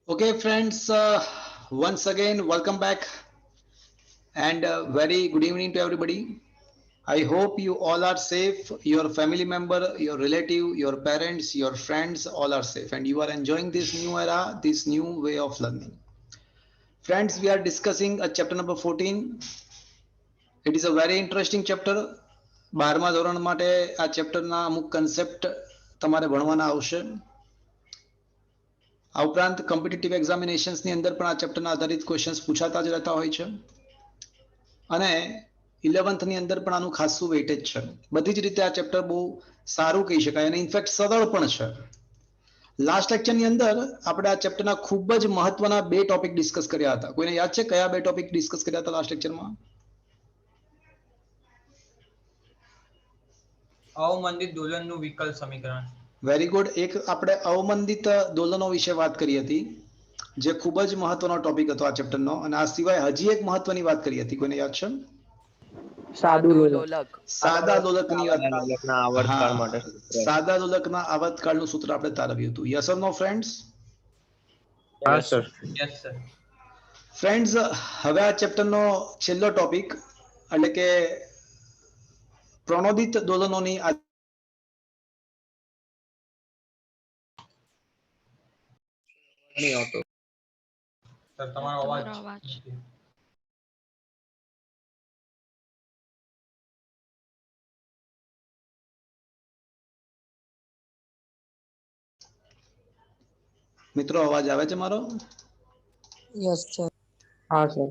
Okay, friends, once again, welcome back and very good evening to everybody. I hope you all are safe. Your family member, your relative, your parents, your friends, all are safe, and you are enjoying this new era, this new way of learning. Friends, we are discussing a chapter number 14. It is a very interesting chapter. 12મા ધોરણ માટે આ ચેપ્ટરના અમુક concept તમારે ભણવાના આવશે. આ ઉપરાંત competitive એક્ઝામિનેશન્સની અંદર પણ આ ચેપ્ટરના આધારિત ક્વેશ્ચન્સ પૂછાતા જ રહેતા હોય છે અને 11th ની અંદર પણ આનું ખાસું વેઇટેજ છે. બધી જ રીતે આ ચેપ્ટર બહુ સારું કહી શકાય અને ઇનફેક્ટ સરળ પણ છે. લાસ્ટ લેક્ચરની અંદર આપણે આ ચેપ્ટરના ખૂબ જ મહત્વના બે ટોપિક ડિસ્કસ કર્યા હતા. કોઈને યાદ છે કયા બે ટોપિક ડિસ્કસ કર્યા હતા લાસ્ટ લેક્ચરમાં? અવમંદિત દોલનનું વિકલ સમીકરણ. Very good. એક આપણે અવમંદિત દોલનો વિશે વાત કરી હતી જે ખૂબ જ મહત્વનો ટોપિક હતો આ ચેપ્ટરનો, અને આ સિવાય હજી એક મહત્વની વાત કરી હતી. કોઈને યદ છે? સાદા દોલકની વાત. હા, સાદા દોલકના આવર્તકાળનું સૂત્ર આપણે તારવ્યું હતું. Yes or no friends? Yes sir. Friends, હવે આ ચેપ્ટરનો છેલ્લો ટોપિક એટલે કે પ્રણોદિત દોલનોની સર તમારો અવાજ મિત્રો અવાજ આવે છે મારો? Yes sir. હા સર.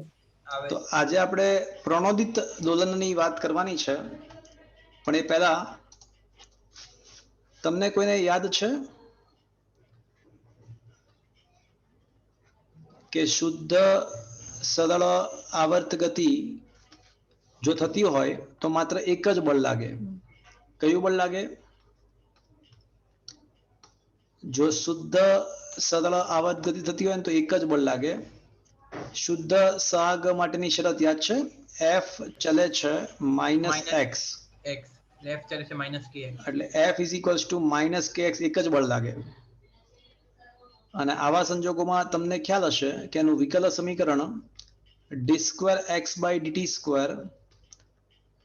તો આજે આપણે પ્રણોદિત દોલનની વાત કરવાની છે, પણ એ પહેલા તમને કોઈને યાદ છે કે શુદ્ધ સરળ આવર્ત ગતિ જો થતી હોય તો માત્ર એક જ બળ લાગે. કયું બળ લાગે? જો શુદ્ધ સરળ આવર્ત ગતિ થતી હોય ને તો એક જ બળ લાગે. શુદ્ધ સહગ માટેની શરત યાદ છે? એફ ચલે છે -x, લેફ્ટ ચલે છે -kx, એટલે f -kx, એક જ બળ લાગે. અને આવા સંજોગોમાં તમને ખ્યાલ હશે કે એનું વિકલ સમીકરણ d2x/dt²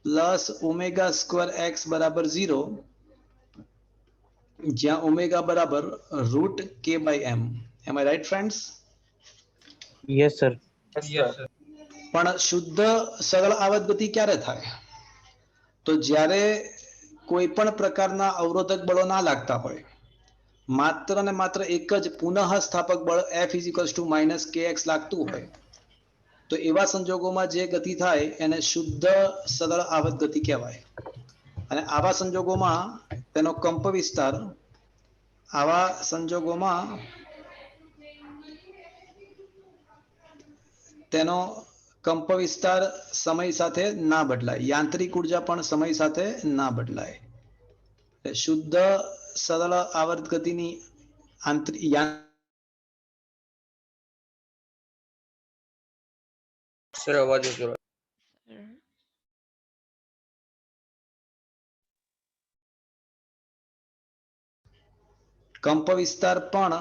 પ્લસ ω2x બરાબર 0, જ્યાં ઓમેગા બરાબર √k/m. Am I right friends? Yes sir. પણ શુદ્ધ સરળ આવર્ત ગતિ ક્યારે થાય? તો જ્યારે કોઈ પણ પ્રકારના અવરોધક બળો ના લાગતા હોય, માત્ર ને માત્ર એક જ પુનઃ સ્થાપક બળ F -kx લાગતું હોય, તો એવા સંજોગોમાં જે ગતિ થાય એને શુદ્ધ સરળ આવર્ત ગતિ કહેવાય. અને આવા સંજોગોમાં તેનો કંપ વિસ્તાર સમય સાથે ના બદલાય. યાંત્રિક ઉર્જા પણ સમય સાથે ના બદલાય. શુદ્ધ સરળ આવર્ત ગતિની કંપ વિસ્તાર પણ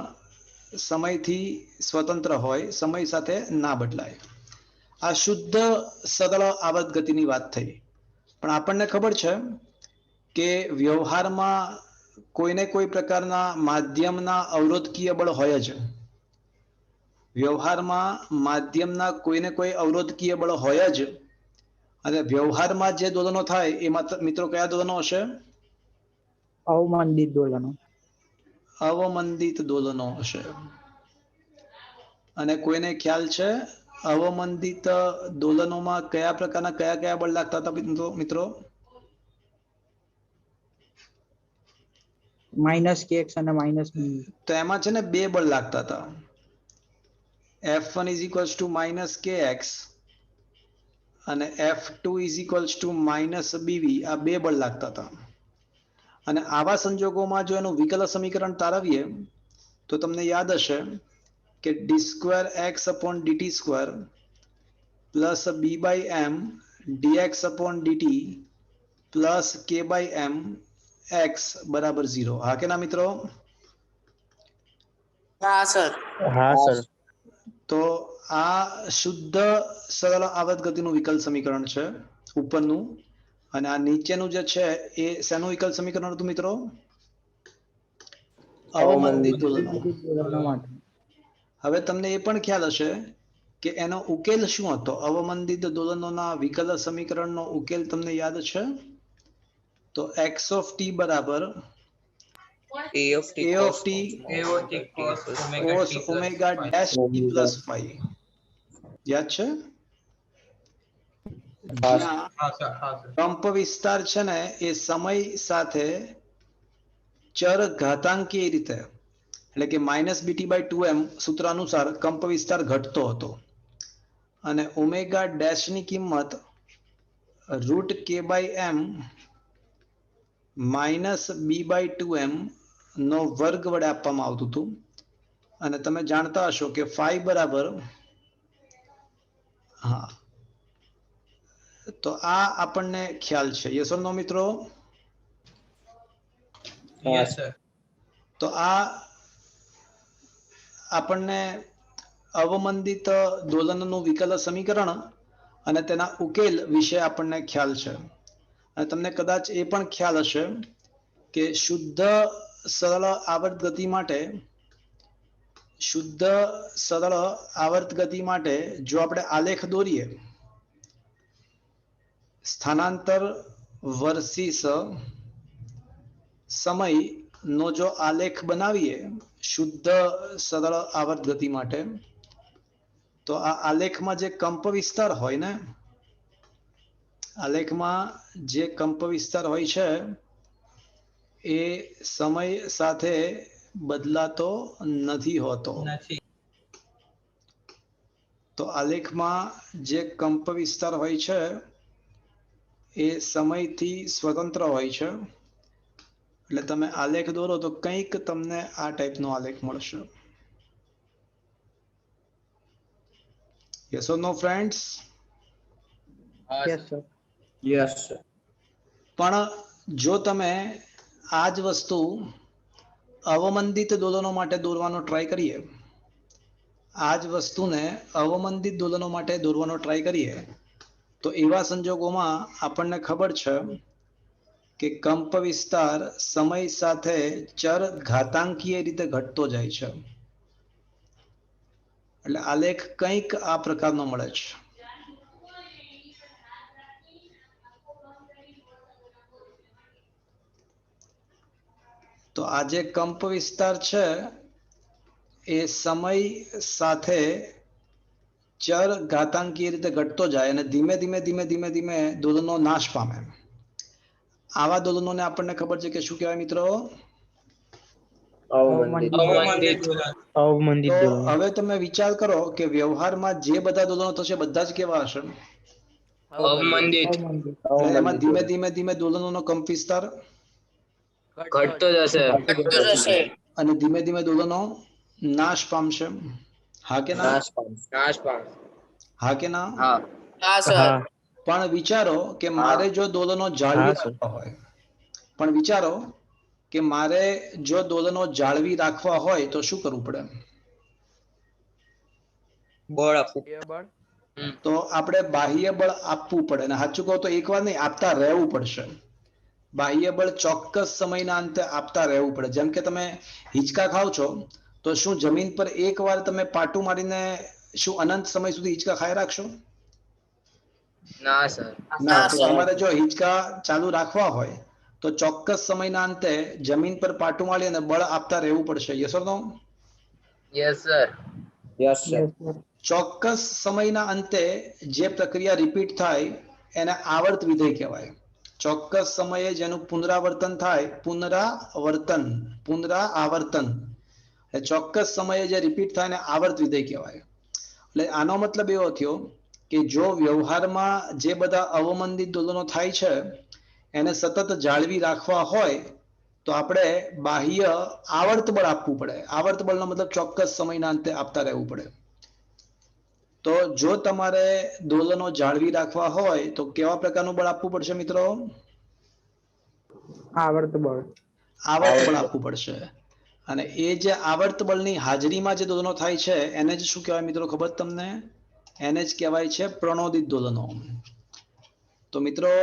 સમયથી સ્વતંત્ર હોય, સમય સાથે ના બદલાય. આ શુદ્ધ સરળ આવર્ત ગતિની વાત થઈ. પણ આપણને ખબર છે કે વ્યવહારમાં કોઈને કોઈ પ્રકારના માધ્યમના અવરોધકીય બળ હોય જ. વ્યવહારમાં માધ્યમના કોઈને કોઈ અવરોધકીય બળ હોય જ. અને વ્યવહારમાં જે દોલનો થાય એમાં મિત્રો કયા દોલનો હશે? અવમંદિત દોલનો. અવમંદિત દોલનો હશે. અને કોઈને ખ્યાલ છે અવમંદિત દોલનોમાં કયા પ્રકારના કયા બળ લાગતા હતા મિત્રો? -kx અને -b. તો એમાં છે ને બે બળ લાગતા હતા. F1 -kx અને F2 -bv. આ બે બળ લાગતા હતા. અને આવા સંજોગોમાં જો એનું વિકલ સમીકરણ તારવીએ તો તમને યાદ હશે કે d2x/dt² plus b/m dx/dt plus k/m x બરાબર 0. હા કે ના મિત્રો? हाँ सर। તો આ શુદ્ધ સરળ આવર્ત ગતિનું વિકલ સમીકરણ છે ઉપરનું, અને આ નીચેનું જે છે એ શેનું વિકલ સમીકરણ હતું મિત્રો? અવમંદિત દોલનો. હવે તમને એ પણ ખ્યાલ હશે કે એનો ઉકેલ શું હતો? અવમંદિત દોલનોના વિકલ સમીકરણનો ઉકેલ તમને યાદ છે? તો x ઓફ t બરાબર A of t a of t AOT cos cos omega omega t dash t plus phi. યાદ છે? જ્યાં હા સર. કંપ વિસ્તાર છે ને એ સમય સાથે ચર ઘાતાંકીય રીતે, એટલે કે -bt/2m સૂત્ર અનુસાર કંપ વિસ્તાર ઘટતો હતો, અને ઓમેગા ડેશ ની કિંમત √k/m -b/2m નો વર્ગ વડે આપવામાં આવતું હતું. અને તમે જાણતા હશો કે phi બરાબર, હા, તો આ આપણને ખ્યાલ છે. યસ ઓર નો મિત્રો? Yes sir. તો આ આપણને અવમંદિત દોલનનું વિકલ સમીકરણ અને તેના ઉકેલ વિશે આપણને ખ્યાલ છે. અને તમને કદાચ એ પણ ખ્યાલ હશે કે શુદ્ધ સરળ આવર્ત ગતિ માટે જો આપણે આલેખ દોરીએ, સ્થાનાંતર વર્સિસ સમય નો જો આલેખ બનાવીએ શુદ્ધ સરળ આવર્ત ગતિ માટે, તો આ આલેખમાં જે કંપ વિસ્તાર હોય ને, આલેખમાં જે કંપ વિસ્તાર હોય છે એ સમય સાથે બદલાતો નથી હોતો. તો આલેખમાં જે કંપ વિસ્તાર હોય છે એ સમયથી સ્વતંત્ર હોય છે. એટલે તમે આલેખ દોરો તો કંઈક તમને આ ટાઈપનો આલેખ મળશે. Yes or no friends? Yes sir. પણ જો તમે આ જ વસ્તુ અવમંદિત દોલનો માટે દોરવાનો ટ્રાય કરીએ, આ જ વસ્તુને અવમંદિત દોલનો માટે દોરવાનો ટ્રાય કરીએ, તો એવા સંજોગોમાં આપણને ખબર છે કે કંપ વિસ્તાર સમય સાથે ચર ઘાતાંકીય રીતે ઘટતો જાય છે. એટલે આલેખ કંઈક આ પ્રકારનો મળે છે. તો આ જે કંપ વિસ્તાર છે એ સમય સાથે ચર ઘાતાંકીય રીતે ઘટતો જાય અને ધીમે ધીમે દોલનો નાશ પામે. આવા દોલનોને આપણને ખબર છે કે શું કહેવાય મિત્રો? અવમંદિત તો હવે તમે વિચાર કરો કે વ્યવહારમાં જે બધા દોલનો થશે બધા જ કેવા હશે? અવમંદિત. એમાં ધીમે દોલનોનો કંપ વિસ્તાર ઘટતો જશે. અને ધીમે દોલનો નાશ પામશે. હા કે ના? હા કે ના? હા સર. પણ વિચારો કે મારે જો દોલનો જાળવી રાખવા હોય, તો શું કરવું પડે? બળ આપવું. તો આપણે બાહ્ય બળ આપવું પડે. અને સાચું કહો તો એકવાર નહીં, આપતા રહેવું પડશે. બાહ્ય બળ ચોક્કસ સમયના અંતે આપતા રહેવું પડે. જેમ કે તમે હિંચકા ખાવ છો, તો શું જમીન પર એકવાર તમે પાટું મારીને શું અનંત સમય સુધી હિંચકા ખાઈ રાખશો? ના સર. ના. તો તમારે જો હિંચકા ચાલુ રાખવા હોય તો ચોક્કસ સમયના અંતે જમીન પર પાટું મારી અને બળ આપતા રહેવું પડશે. Yes or no? Yes sir. Yes sir. ચોક્કસ સમયના અંતે જે પ્રક્રિયા રિપીટ થાય એને આવર્ત વિધેય કહેવાય. ચોક્કસ સમયે જેનું પુનરાવર્તન થાય, પુનરાવર્તન, ચોક્કસ સમયે જે રિપીટ થાય ને આવર્ત વિધેય કહેવાય. એટલે આનો મતલબ એવો થયો કે જો વ્યવહારમાં જે બધા અવમંદિત દોલનો થાય છે એને સતત જાળવી રાખવા હોય તો આપણે બાહ્ય આવર્ત બળ આપવું પડે. આવર્ત બળનો મતલબ ચોક્કસ સમયના અંતે આપતા રહેવું પડે. તો જો તમારે દોલનો જાળવી રાખવા હોય તો કેવા પ્રકારનું બળ આપવું પડશે મિત્રો? આવર્ત બળ આપવું પડશે. અને એ જે આવર્ત બળની હાજરીમાં જે દોલનો થાય છે એને જ શું કહેવાય મિત્રો, ખબર તમને? એને જ કહેવાય છે પ્રણોદિત દોલનો. તો મિત્રો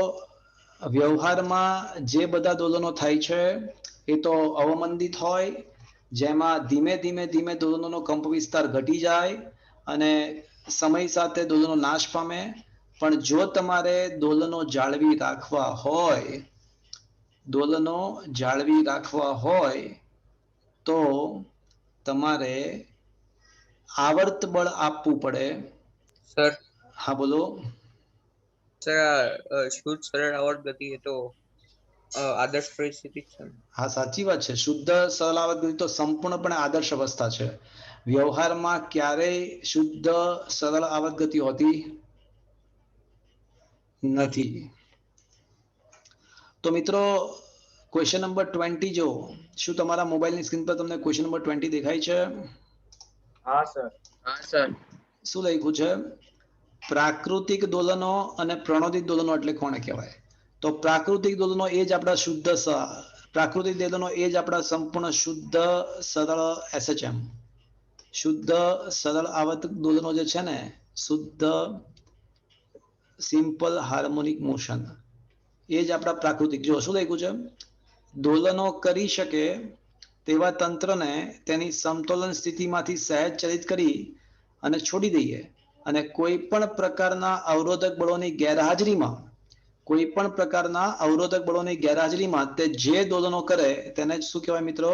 વ્યવહારમાં જે બધા દોલનો થાય છે એ તો અવમંદિત હોય, જેમાં ધીમે ધીમે ધીમે દોલનોનો કંપ વિસ્તાર ઘટી જાય અને સમય સાથે દોલનો નાશ પામે. પણ જો તમારે દોલનો જાળવી રાખવા હોય, દોલનો જાળવી રાખવા હોય તો તમારે આવર્ત બળ આપવું પડે. સર હા બોલો. સર શુદ્ધ સરળ આવર્ત ગતિ એ તો આદર્શ પરિસ્થિતિ જ છે ને? હા સાચી વાત છે. શુદ્ધ સરળ આવર્ત ગતિ તો સંપૂર્ણપણે આદર્શ અવસ્થા છે. વ્યવહારમાં ક્યારેય શુદ્ધ સરળ આવર્ત ગતિ હોતી નથી. તો મિત્રો ક્વેશ્ચન નંબર 20 જો, શું તમારા મોબાઈલની સ્ક્રીન પર તમને ક્વેશ્ચન નંબર 20 દેખાય છે? હા સર. હા સર. શું લખ્યું છે? પ્રાકૃતિક દોલનો અને પ્રણોદિત દોલનો એટલે કોને કહેવાય? તો પ્રાકૃતિક દોલનો એ જ આપણા શુદ્ધ પ્રાકૃતિક દોલનો એ જ આપણા સંપૂર્ણ શુદ્ધ સરળ SHM, શુદ્ધ સરળ આવર્ત દોલનો જે છે ને, શુદ્ધ સિમ્પલ હાર્મોનિક મોશન, એ જ આપણા પ્રાકૃતિક. જો શું લખ્યું છે? દોલનો કરી શકે તેવા તંત્રને તેની સમતોલન સ્થિતિમાંથી સહેજ ચલિત કરી અને છોડી દઈએ અને કોઈ પણ પ્રકારના અવરોધક બળોની ગેરહાજરીમાં, કોઈ પણ પ્રકારના અવરોધક બળોની ગેરહાજરીમાં તે જે દોલનો કરે તેને શું કહેવાય મિત્રો?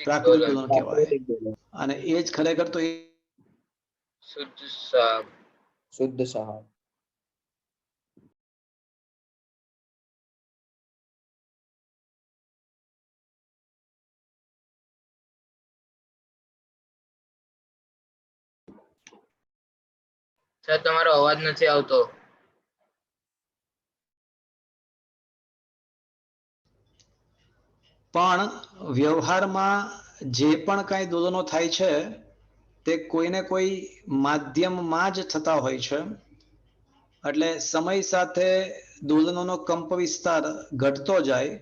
પ્રાકૃતિક દોલન કહેવાય. અને એ જ ખરેખર તો શુદ્ધ સહાબ. શુદ્ધ સહાબ. સર તમારો અવાજ નથી આવતો. પણ વ્યવહારમાં જે પણ કાંઈ દોલનો થાય છે તે કોઈને કોઈ માધ્યમમાં જ થતા હોય છે. એટલે સમય સાથે દોલનોનો કંપ વિસ્તાર ઘટતો જાય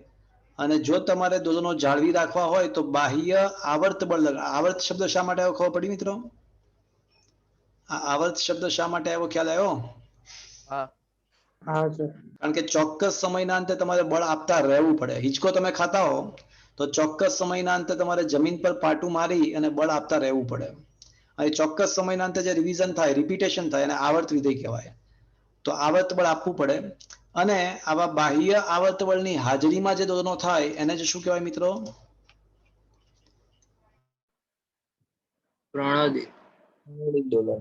અને જો તમારે દોલનો જાળવી રાખવા હોય તો બાહ્ય આવર્ત બળ. આવર્ત શબ્દ શા માટે આવ્યો ખબર પડી મિત્રો? આ આવર્ત શબ્દ શા માટે આવ્યો, ખ્યાલ આવ્યો? હા સર. કારણ કે ચોક્કસ સમયના અંતે તમારે બળ આપતા રહેવું પડે. હિંચકો તમે ખાતા હો તો ચોક્કસ સમયના અંતે તમારે જમીન પર પાટું મારી અને બળ આપતા રહેવું પડે. અને ચોક્કસ સમયના અંતે જે રિવિઝન થાય, રિપીટેશન થાય, અને આવર્ત વિધેય કહેવાય. તો આવર્ત બળ આપવું પડે. અને આવા બાહ્ય આવર્ત બળની હાજરીમાં જે દોલનો થાય એને જ શું કહેવાય મિત્રો? પ્રણોદિત દોલન.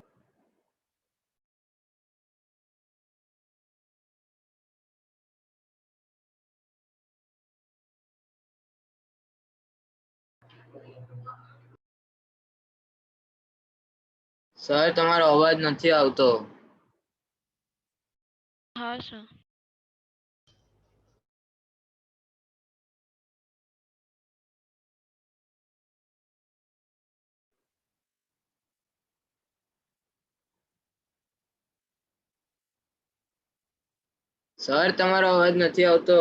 સર તમારો અવાજ નથી આવતો. હા સર. સર તમારો અવાજ નથી આવતો.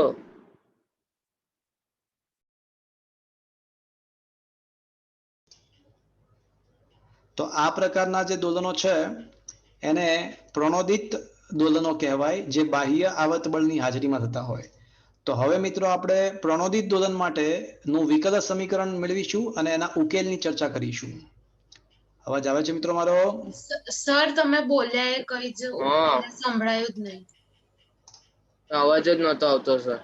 તો આ પ્રકારના જે દોલનો છે એને પ્રણોદિત દોલનો કહેવાય, જે બાહ્ય આવર્ત બળની હાજરીમાં થતા હોય. તો હવે મિત્રો આપણે પ્રણોદિત દોલન માટેનું વિકલ સમીકરણ મેળવીશું અને એના ઉકેલની ચર્ચા કરીશું. અવાજ આવે છે મિત્રો મારો? સર તમે બોલ્યા એ કઈ જ સંભળાયું જ નહીં. અવાજ જ નહોતો આવતો સર.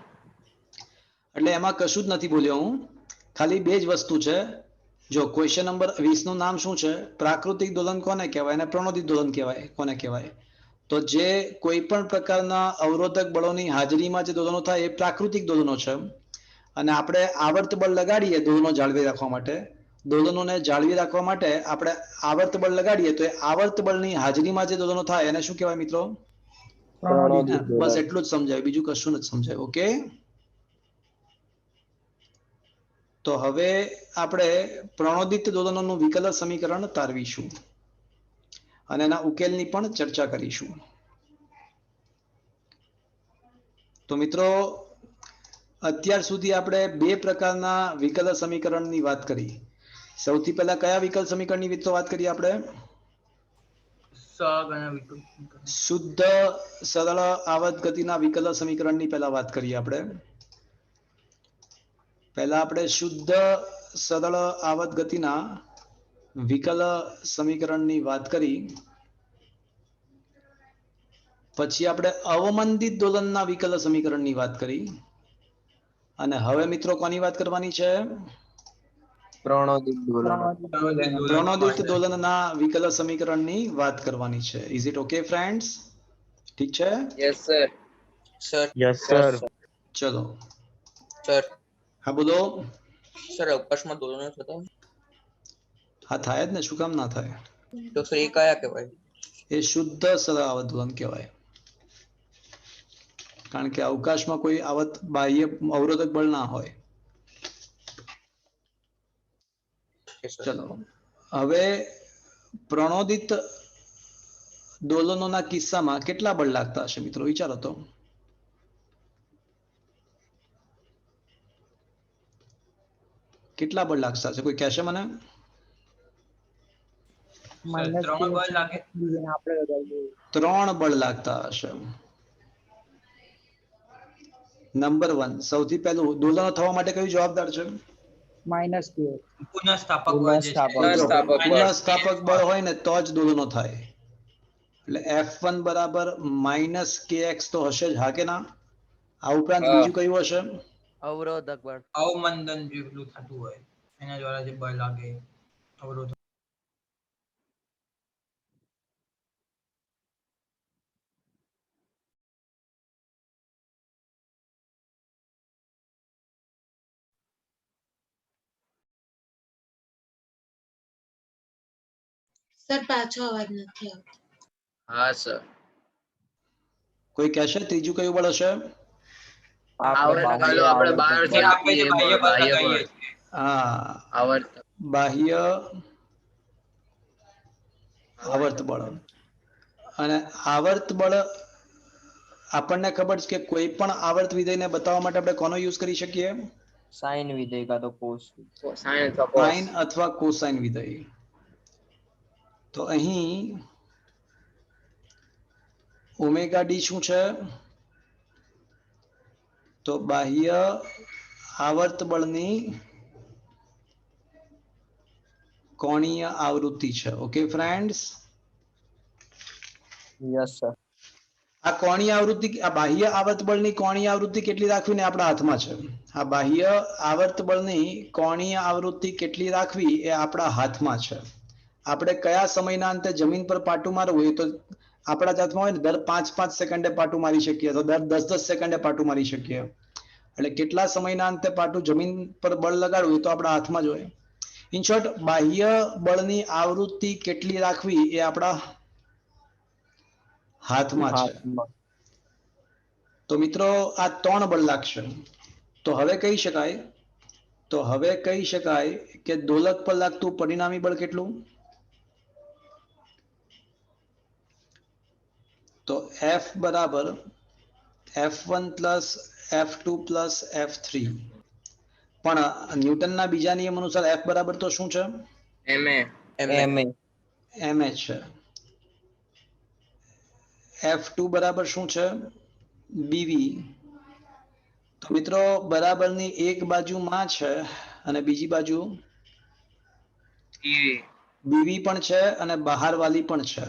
એટલે એમાં કશું જ નથી બોલ્યો હું, ખાલી બે જ વસ્તુ છે. જો ક્વેશ્ચન નંબર 20 નું નામ શું છે? પ્રાકૃતિક દોલન કોને કહેવાય અને પ્રણોદિત દોલન કહેવાય કોને કહેવાય? તો જે કોઈ પણ પ્રકારના અવરોધક બળોની હાજરીમાં જે દોલનો થાય એ પ્રાકૃતિક દોલનો છે. અને આપણે આવર્ત બળ લગાડીએ દોલનો જાળવી રાખવા માટે, દોલનોને જાળવી રાખવા માટે આપણે આવર્ત બળ લગાડીએ તો એ આવર્ત બળની હાજરીમાં જે દોલનો થાય એને શું કહેવાય મિત્રો? બસ એટલું જ સમજાય, બીજું કશું નથી સમજાય. ઓકે. તો હવે આપણે પ્રણોદિત દોલનોનું વિકલ સમીકરણ તારવીશું અને એના ઉકેલની પણ ચર્ચા કરીશું. તો મિત્રો અત્યાર સુધી આપણે બે પ્રકારના વિકલ સમીકરણની વાત કરી. સૌથી પહેલા કયા વિકલ સમીકરણની વાત કરી આપણે? સહગુણક વિકલ. શુદ્ધ સરળ આવર્ત ગતિના વિકલ સમીકરણની પહેલા વાત કરીએ આપણે. પહેલા આપણે શુદ્ધ સરળ આવર્ત ગતિના વિકલ સમીકરણની વાત કરી. પછી આપણે અવમંદિત દોલનના વિકલ સમીકરણની વાત કરી. અને હવે મિત્રો કોની વાત કરવાની છે? પ્રણોદિત દોલન. પ્રણોદિત દોલનના વિકલ સમીકરણની વાત કરવાની છે. Is it okay friends? ઠીક છે? Yes sir. Sir. Yes sir. ચલો સર. હા બોલો. સર અવકાશમાં દોલનો થતા હોય હા થાય જ ને, શું કામ ના થાય? તો સર એ કયા કહેવાય? એ શુદ્ધ સરળ આવર્ત દોલન કહેવાય. કારણ કે અવકાશમાં કોઈ આવર્ત બાહ્ય અવરોધક બળ ના હોય. ચલો હવે પ્રણોદિત દોલનોના કિસ્સામાં કેટલા બળ લાગતા હશે મિત્રો? વિચારો તો. કેટલા બળ લાગતા હશે? કોઈ કહેશે મને? સર 3 બળ લાગે. 3 બળ લાગતા હશે. નંબર 1, સૌથી પહેલું દોલનો થવા માટે કયું જવાબદાર છે? પુનઃસ્થાપક બળ જે છે. પુનઃસ્થાપક બળ હોય ને તો જ દોલનો થાય. એટલે F1 બરાબર -kx તો હશે જ, હા કે ના? આ ઉપરાંત બીજું કયું હશે? અવરોધક બળ. અવમંદન જેટલું થતું હોય એના દ્વારા જે બળ લાગે અવરોધ. સર પાછો અવાજ નથી આવતો. હા સર. કોઈ કહેશે ત્રીજું કયું બળ હશે? આપણે બહારથી આપણે જે બાહ્ય બળ લગાવીએ છીએ. હા, આવર્ત. બાહ્ય આવર્ત બળ. અને આવર્ત બળ આપણને ખબર છે કે કોઈ પણ આવર્ત વિધેયને બતાવવા માટે આપણે કોનો યુઝ કરી શકીએ? સાઇન વિધેય કા તો કોસ. સાઇન અથવા કોસાઇન વિધેય. તો અહીં ઓમેગા ડી શું છે? તો બાહ્ય આવર્ત બળની કોણીય આવૃત્તિ છે. Okay friends? Yes sir. આ કોણીય આવૃત્તિ, આ બાહ્ય આવર્ત બળની કોણીય આવૃત્તિ કેટલી રાખવી ને આપણા હાથમાં છે. આ બાહ્ય આવર્ત બળની કોણીય આવૃત્તિ કેટલી રાખવી એ આપણા હાથમાં છે. આપણે કયા સમયના અંતે જમીન પર પાટું મારવું એ તો આપણા હાથમાં હોય ને. દર 5-5 સેકન્ડે પાટું મારી શકીએ તો દર 10-10 સેકન્ડે પાટું મારી શકીએ. એટલે કેટલા સમયના અંતે પાટું જમીન પર બળ લગાડવું એ તો આપણા હાથમાં જ હોય. ઇન શોર્ટ, બાહ્ય બળની આવૃત્તિ કેટલી રાખવી એ આપણા હાથમાં છે. તો મિત્રો આ 3 બળ લાગશે. તો હવે કહી શકાય કે દોલક પર લાગતું પરિણામી બળ કેટલું? તો F બરાબર F1 plus F2 plus F3. પણ ન્યૂટનના બીજા નિયમ અનુસાર F બરાબર તો શું છે? ma છે. F2 બરાબર શું છે? bv. તો મિત્રો બરાબરની એક બાજુ માં છે અને બીજી બાજુ bv પણ છે અને બહાર વાલી પણ છે.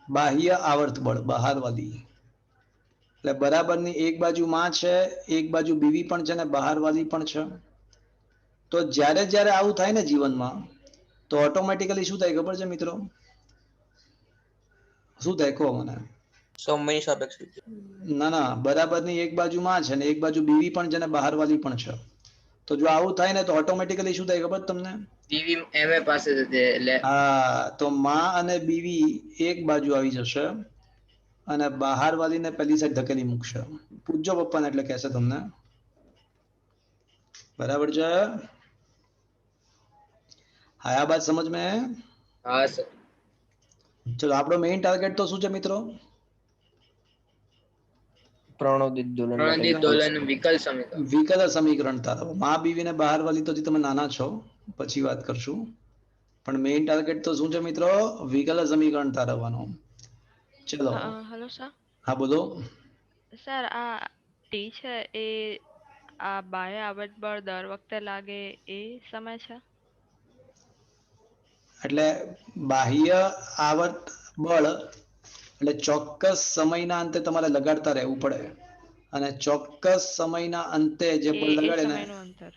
બાહ્ય આવર્ત બળ બહાર વાલી. એટલે બરાબરની એક બાજુ માં છે, એક બાજુ બીવી પણ છે અને બહાર વાલી પણ છે. તો જ્યારે જ્યારે આવું થાય ને જીવનમાં, તો ઓટોમેટિકલી શું થાય ખબર છે મિત્રો? શું થાય કહો મને? સમય સાપેક્ષ. ના, બરાબરની એક બાજુ માં છે ને એક બાજુ બીવી પણ છે ને બહાર વાલી પણ છે. તો જો આવું થાય ને તો ઓટોમેટિકલી શું થાય ખબર તમને? બીવી ma પાસે જશે એટલે હા, તો માં અને બીવી એક બાજુ આવી જશે અને બહાર વાલીને પેલી સાઈડ ધકેલી મૂકશે. પૂછજો પપ્પાને એટલે કહેશે તમને. બરાબર છે? આયા બાત સમજ में? હા સર. ચલો, આપણો મેઇન ટાર્ગેટ તો શું છે મિત્રો? પ્રણોદિત દોલન માટે પ્રણોદિત દોલન વિકલ સમીકરણ. વિકલ સમીકરણ તારવો. માં બીવીને બહાર વાલી તો હજી તમે નાના છો, પછી વાત કરશું. પણ મેઇન ટાર્ગેટ તો શું છે મિત્રો? વિકલ સમીકરણ તારવવાનું. ચલો. Hello sir. હા બોલો. સર આ ટી છે એ આ બાહ્ય આવર્ત બળ દર વખતે લાગે એ સમય છે? એટલે બાહ્ય આવર્ત બળ એટલે ચોક્કસ સમયના અંતે તમારે લગાડતા રહેવું પડે, અને ચોક્કસ સમયના અંતે જે બળ એ લગાડે ને, સમયનું અંતર.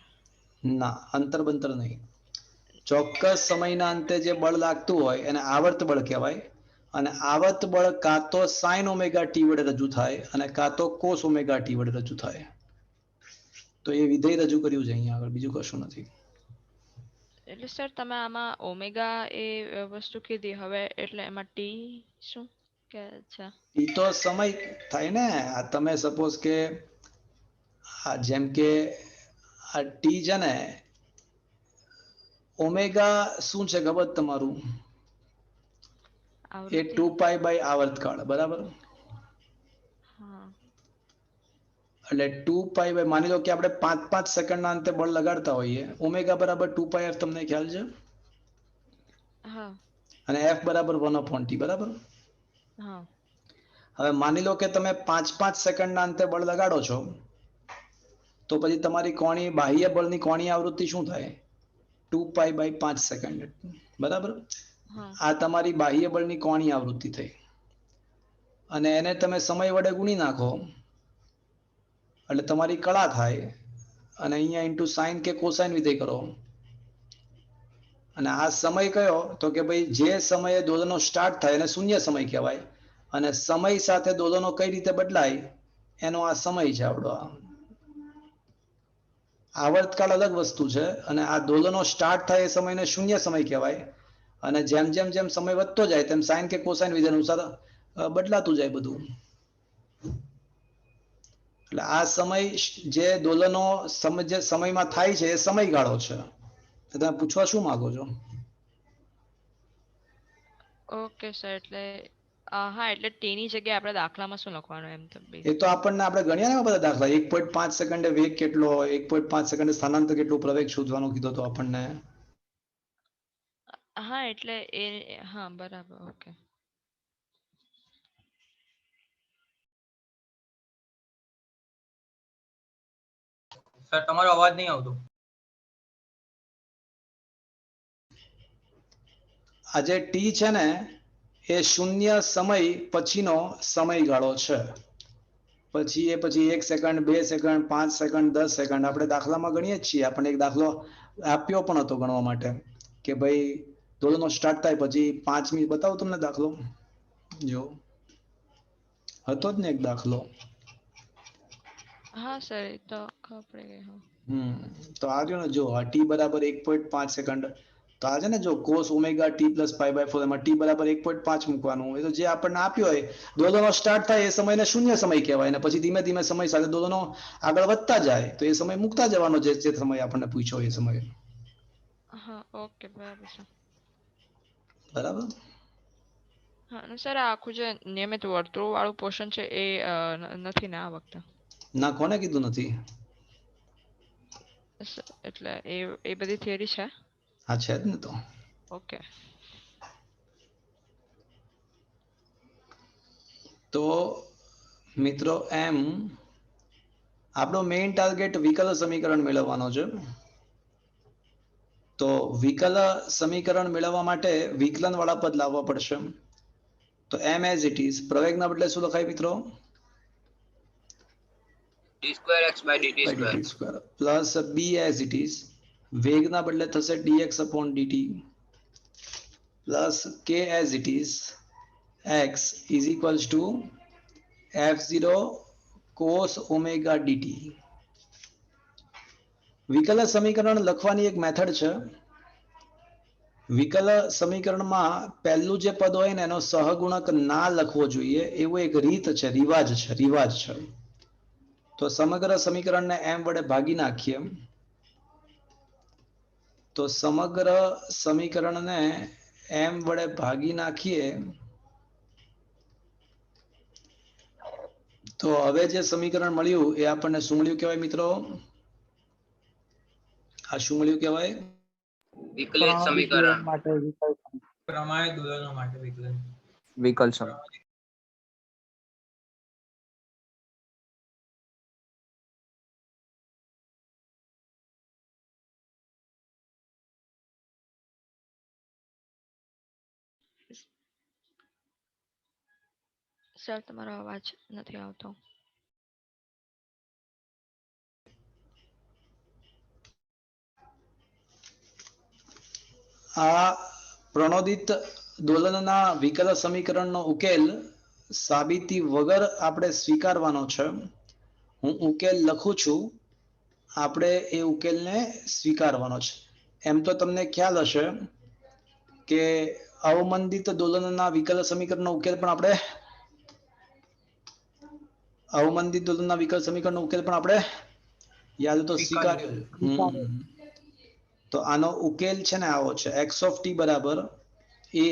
ના અંતર બંતર નહીં. ચોક્કસ સમયના અંતે જે બળ લાગતું હોય એને આવર્ત બળ કહેવાય. અને આવર્ત બળ કાં તો સાઇન ઓમેગા ટી વડે રજૂ થાય અને કાં તો કોસ ઓમેગા ટી વડે રજૂ થાય. તો એ વિધેય રજૂ કર્યું છે અહીંયા આગળ, બીજું કશું નથી. એટલે સર તમે આમાં ઓમેગા એ વસ્તુ કીધી, હવે એટલે એમાં ટી શું કે છે? ઈ તો સમય થાય ને. આ તમે સપોઝ કે આ જેમ કે આ ટી છે ને, ઓમેગા શું છે ખબર તમારું? એ આવૃત્તિ. 2π બાય આવર્તકાળ, બરાબર? હા. એટલે 2π બાય, માની લો કે આપણે 5 સેકન્ડના અંતે બળ લગાડતા હોઈએ. ઓમેગા બરાબર 2πf, તમને ખ્યાલ છે? હા. અને f બરાબર 1/t, બરાબર? હા. હવે માની લો કે તમે 5 સેકન્ડના અંતે બળ લગાડો છો, તો પછી તમારી કોણીય બાહ્ય બળની કોણીય આવૃત્તિ શું થાય? 2π બાય 5 સેકન્ડ, બરાબર? હા. આ તમારી બાહ્ય બળની કોણીય આવૃત્તિ થઈ. અને એને તમે સમય વડે ગુણી નાખો એટલે તમારી કળા થાય. અને અહીંયા ઇન્ટુ સાઇન કે કોસાઇન વિધેય કરો. અને આ સમય કયો? તો કે ભાઈ જે સમયે દોલનો સ્ટાર્ટ થાય એને શૂન્ય સમય કહેવાય. અને સમય સાથે દોલનો કઈ રીતે બદલાય એનો આ સમય છે આપણો. આવર્તકાળ અલગ વસ્તુ છે, અને આ દોલનો સ્ટાર્ટ થાય એ સમયને શૂન્ય સમય કહેવાય. અને જેમ જેમ જેમ સમય વધતો જાય તેમ સાઇન કે કોસાઇન વિધેય અનુસાર બદલાતું જાય બધું. એટલે આ સમય જે દોલનો જે સમયમાં થાય છે એ સમયગાળો છે. તો તમે પૂછવા શું માંગો છો? ઓકે સર, એટલે હા, એટલે ટી ની જગ્યાએ આપણે દાખલામાં શું લખવાનું એમ તો એ તો આપણને આપણે ગણ્યા ને બધા દાખલા. 1.5 સેકન્ડે વેગ કેટલો, 1.5 સેકન્ડે સ્થાનાંતર કેટલું, પ્રવેગ શોધવાનું કીધું તો આપણને. હા, એટલે એ હા બરાબર. ઓકે. સર તમારો અવાજ નહીં આવતો. આ જે ટી છે ને એ શૂન્ય સમય પછીનો સમયગાળો છે. પછી 1 સેકન્ડ, 2 સેકન્ડ, 5 સેકન્ડ, 10 સેકન્ડ આપણે દાખલામાં ગણીએ જ છીએ. આપણને એક દાખલો આપ્યો પણ હતો ગણવા માટે કે ભાઈ દોલનો સ્ટાર્ટ થાય પછી 5 મિનિટ. બતાવું તમને દાખલો? જો હતો જ ને એક દાખલો. હા સર, એ તો ખબર પડી ગઈ. હા. તો આ રહ્યો ને, જો આ ટી બરાબર 1.5 સેકન્ડ. તો આ છે ને, જો cos omega T plus pi by 4, એમાં ટી બરાબર 1.5 મૂકવાનું. એ તો જે આપણને આપ્યો હોય, દોલનો સ્ટાર્ટ થાય એ સમયને શૂન્ય સમય કહેવાય. અને પછી ધીમે ધીમે સમય સાથે દોલનો આગળ વધતા જાય તો એ સમય મૂકતા જવાનો, જે સમય આપણને પૂછ્યો એ સમય. હા, ઓકે, બરાબર છે. બરાબર. હા, અને સર આ આખું જે નિયમિત વર્તુળ વાળું પોર્શન છે એ નથી ને આ વખતે? ના, કોને કીધું નથી? એટલે એ બધી થિયરી છે? હા, છે જ ને. તો ઓકે. તો મિત્રો, એમ આપણો મેઇન ટાર્ગેટ વિકલ સમીકરણ મેળવવાનો છે. તો વિકલ સમીકરણ મેળવવા માટે વિકલન વાળા પદ લાવવા પડશે. તો એમ એઝ ઇટ ઇઝ, પ્રવેગના બદલે શું લખાય મિત્રો? d2x/dt² plus b as it is, વેગના બદલે થશે dx upon dt plus k as it is, x is equals to f0 cos omega dt. વિકલ સમીકરણ લખવાની એક મેથડ છે. વિકલ સમીકરણમાં પહેલું જે પદ હોય ને એનો સહગુણક ના લખવો જોઈએ, એવું એક રીત છે, રિવાજ છે. તો સમગ્ર સમીકરણને m વડે ભાગી નાખીએ તો સમગ્ર સમીકરણને m વડે ભાગી નાખીએ તો હવે જે સમીકરણ મળ્યું એ આપણને શું મળ્યું કહેવાય મિત્રો? આ શું મળ્યું કહેવાય? વિકલિત સમીકરણ. પ્રમાણિત દોલનો માટે વિકલન. વિકલ સમીકરણ. સર તમારો અવાજ નથી આવતો. આ પ્રણોદિત દોલનના વિકલ સમીકરણનો ઉકેલ સાબિતી વગર આપણે સ્વીકારવાનો છે. હું ઉકેલ લખું છું, આપણે એ ઉકેલને સ્વીકારવાનો છે. એમ તો તમને ખ્યાલ હશે કે અવમંદિત દોલનના વિકલ સમીકરણનો ઉકેલ પણ આપણે યાદ તો સ્વીકાર્યો. તો આનો ઉકેલ છે ને આવો છે, x of t બરાબર a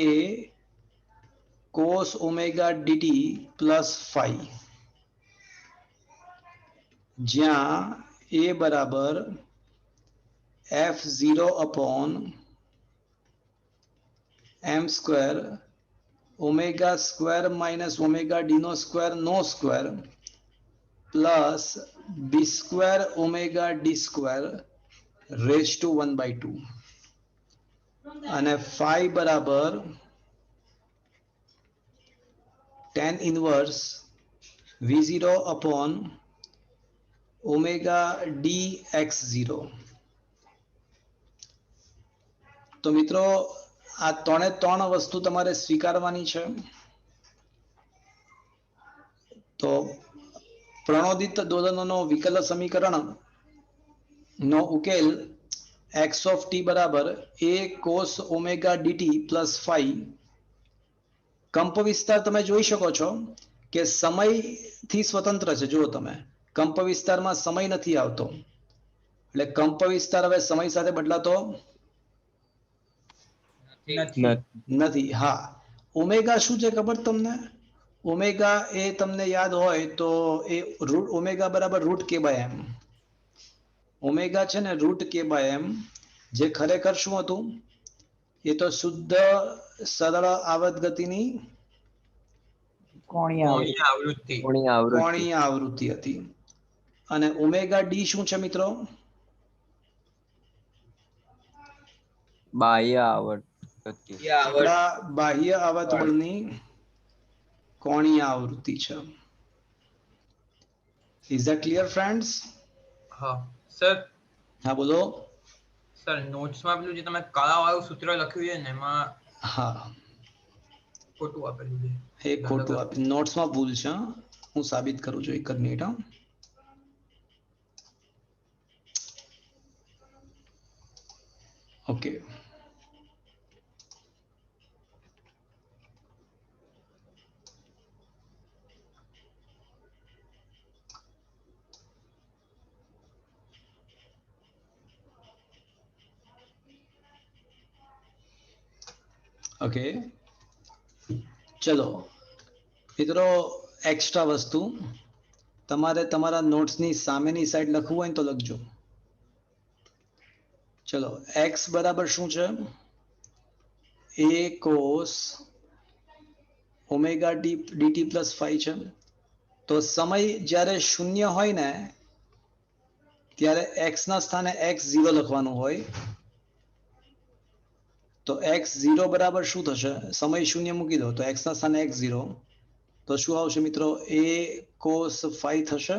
cos omega dt plus phi, જ્યાં a બરાબર f0 upon m square omega square minus omega D નો square plus B square omega D square raise to 1/2, અને phi બરાબર tan inverse v0 upon omega d x0. તો મિત્રો આ ત્રણ વસ્તુ તમારે સ્વીકારવાની છે. તો પ્રણોદિત દોલનોનો વિકલ સમીકરણ નો ઉકેલ x of t બરાબર a cos omega dt plus phi. કંપ વિસ્તાર તમે જોઈ શકો છો કે સમયથી સ્વતંત્ર છે. જુઓ તમે, કંપ વિસ્તારમાં સમય નથી આવતો, એટલે કંપ વિસ્તાર હવે સમય સાથે બદલાતો નથી. હા, ઓમેગા શું છે ખબર તમને? ઓમેગા એ તમને યાદ હોય તો એ ઓમેગા બરાબર રૂટ કે બાય એમ. ઓમેગા છે ને રૂટ કે બાય એમ, જે ખરેખર શું હતું? એ તો શુદ્ધ સરળ આવર્ત ગતિની કોણીય આવૃત્તિ હતી. અને ઓમેગા ડી શું છે મિત્રો? બાહ્ય આવર્ત ગતિ. બાહ્ય આવર્ત બળની કોણીય આવૃત્તિ છે. Is that clear friends? હા સર. હા બોલો સર, નોટ્સમાં પેલું જે તમે કળાવાળું સૂત્ર લખ્યું છે ને એમાં હા ખોટું આપેલું છે. એ ખોટું આપ્યું, નોટ્સમાં ભૂલ છે. હું સાબિત કરું છું, એક જ મિનિટ. ઓકે, ઓકે ચલો મિત્રો, એક્સ્ટ્રા વસ્તુ તમારે તમારા નોટ્સની સામેની સાઈડ લખવું હોય ને તો લખજો. ચલો, x બરાબર શું છે? a cos omega dt plus phi છે. તો સમય જ્યારે શૂન્ય હોય ને ત્યારે x ના સ્થાને x0 લખવાનું હોય. તો x0 બરાબર શું થશે? સમય શૂન્ય મૂકી દો તો x ના સ્થાને x0, તો શું આવશે મિત્રો? a cos phi થશે.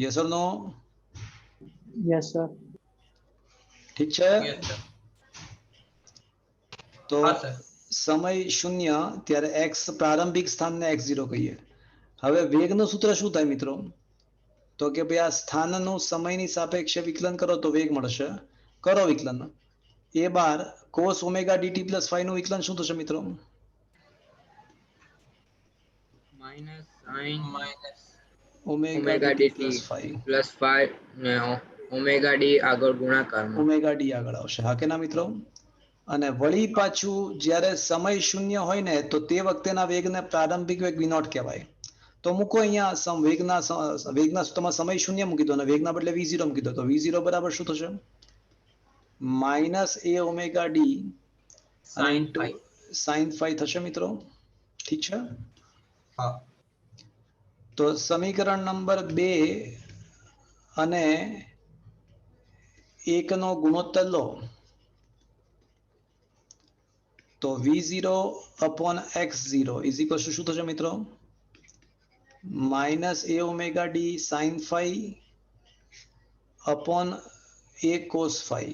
Yes or no? Yes sir. ઠીક છે. તો હા સર. સમય શૂન્ય ત્યારે x પ્રારંભિક સ્થાનને x0 કહીએ. હવે વેગનું સૂત્ર શું થાય મિત્રો? તો કે ભાઈ આ સ્થાનનું સમયની સાપેક્ષે વિકલન કરો તો વેગ મળશે. કરો વિકલન. એ બાર cos omega dt plus phi નું વિકલન શું થશે મિત્રો? Minus sine omega dt plus phi ને ઓમેગા ડી આગળ ગુણાકારમાં. ઓમેગા ડી આગળ આવશે. હા કે ના મિત્રો? અને વળી પાછું જ્યારે સમય શૂન્ય હોય ને તો તે વખતેના વેગને પ્રારંભિક વેગ v0 કહેવાય. તો મૂકો અહીંયા વેગના સૂત્રમાં સમય શૂન્ય મૂકી દો અને વેગના બદલે v0 મૂકી દો. તો v0 બરાબર શું થશે? -a ઓમેગા d અને sin into phi. sin phi થશે મિત્રો. ઠીક છે. હા તો સમીકરણ નંબર 2 અને 1 નો ગુણોત્તર લો તો v0 upon x0 is equal to શું થશે મિત્રો? -a omega d sin phi upon a cos phi.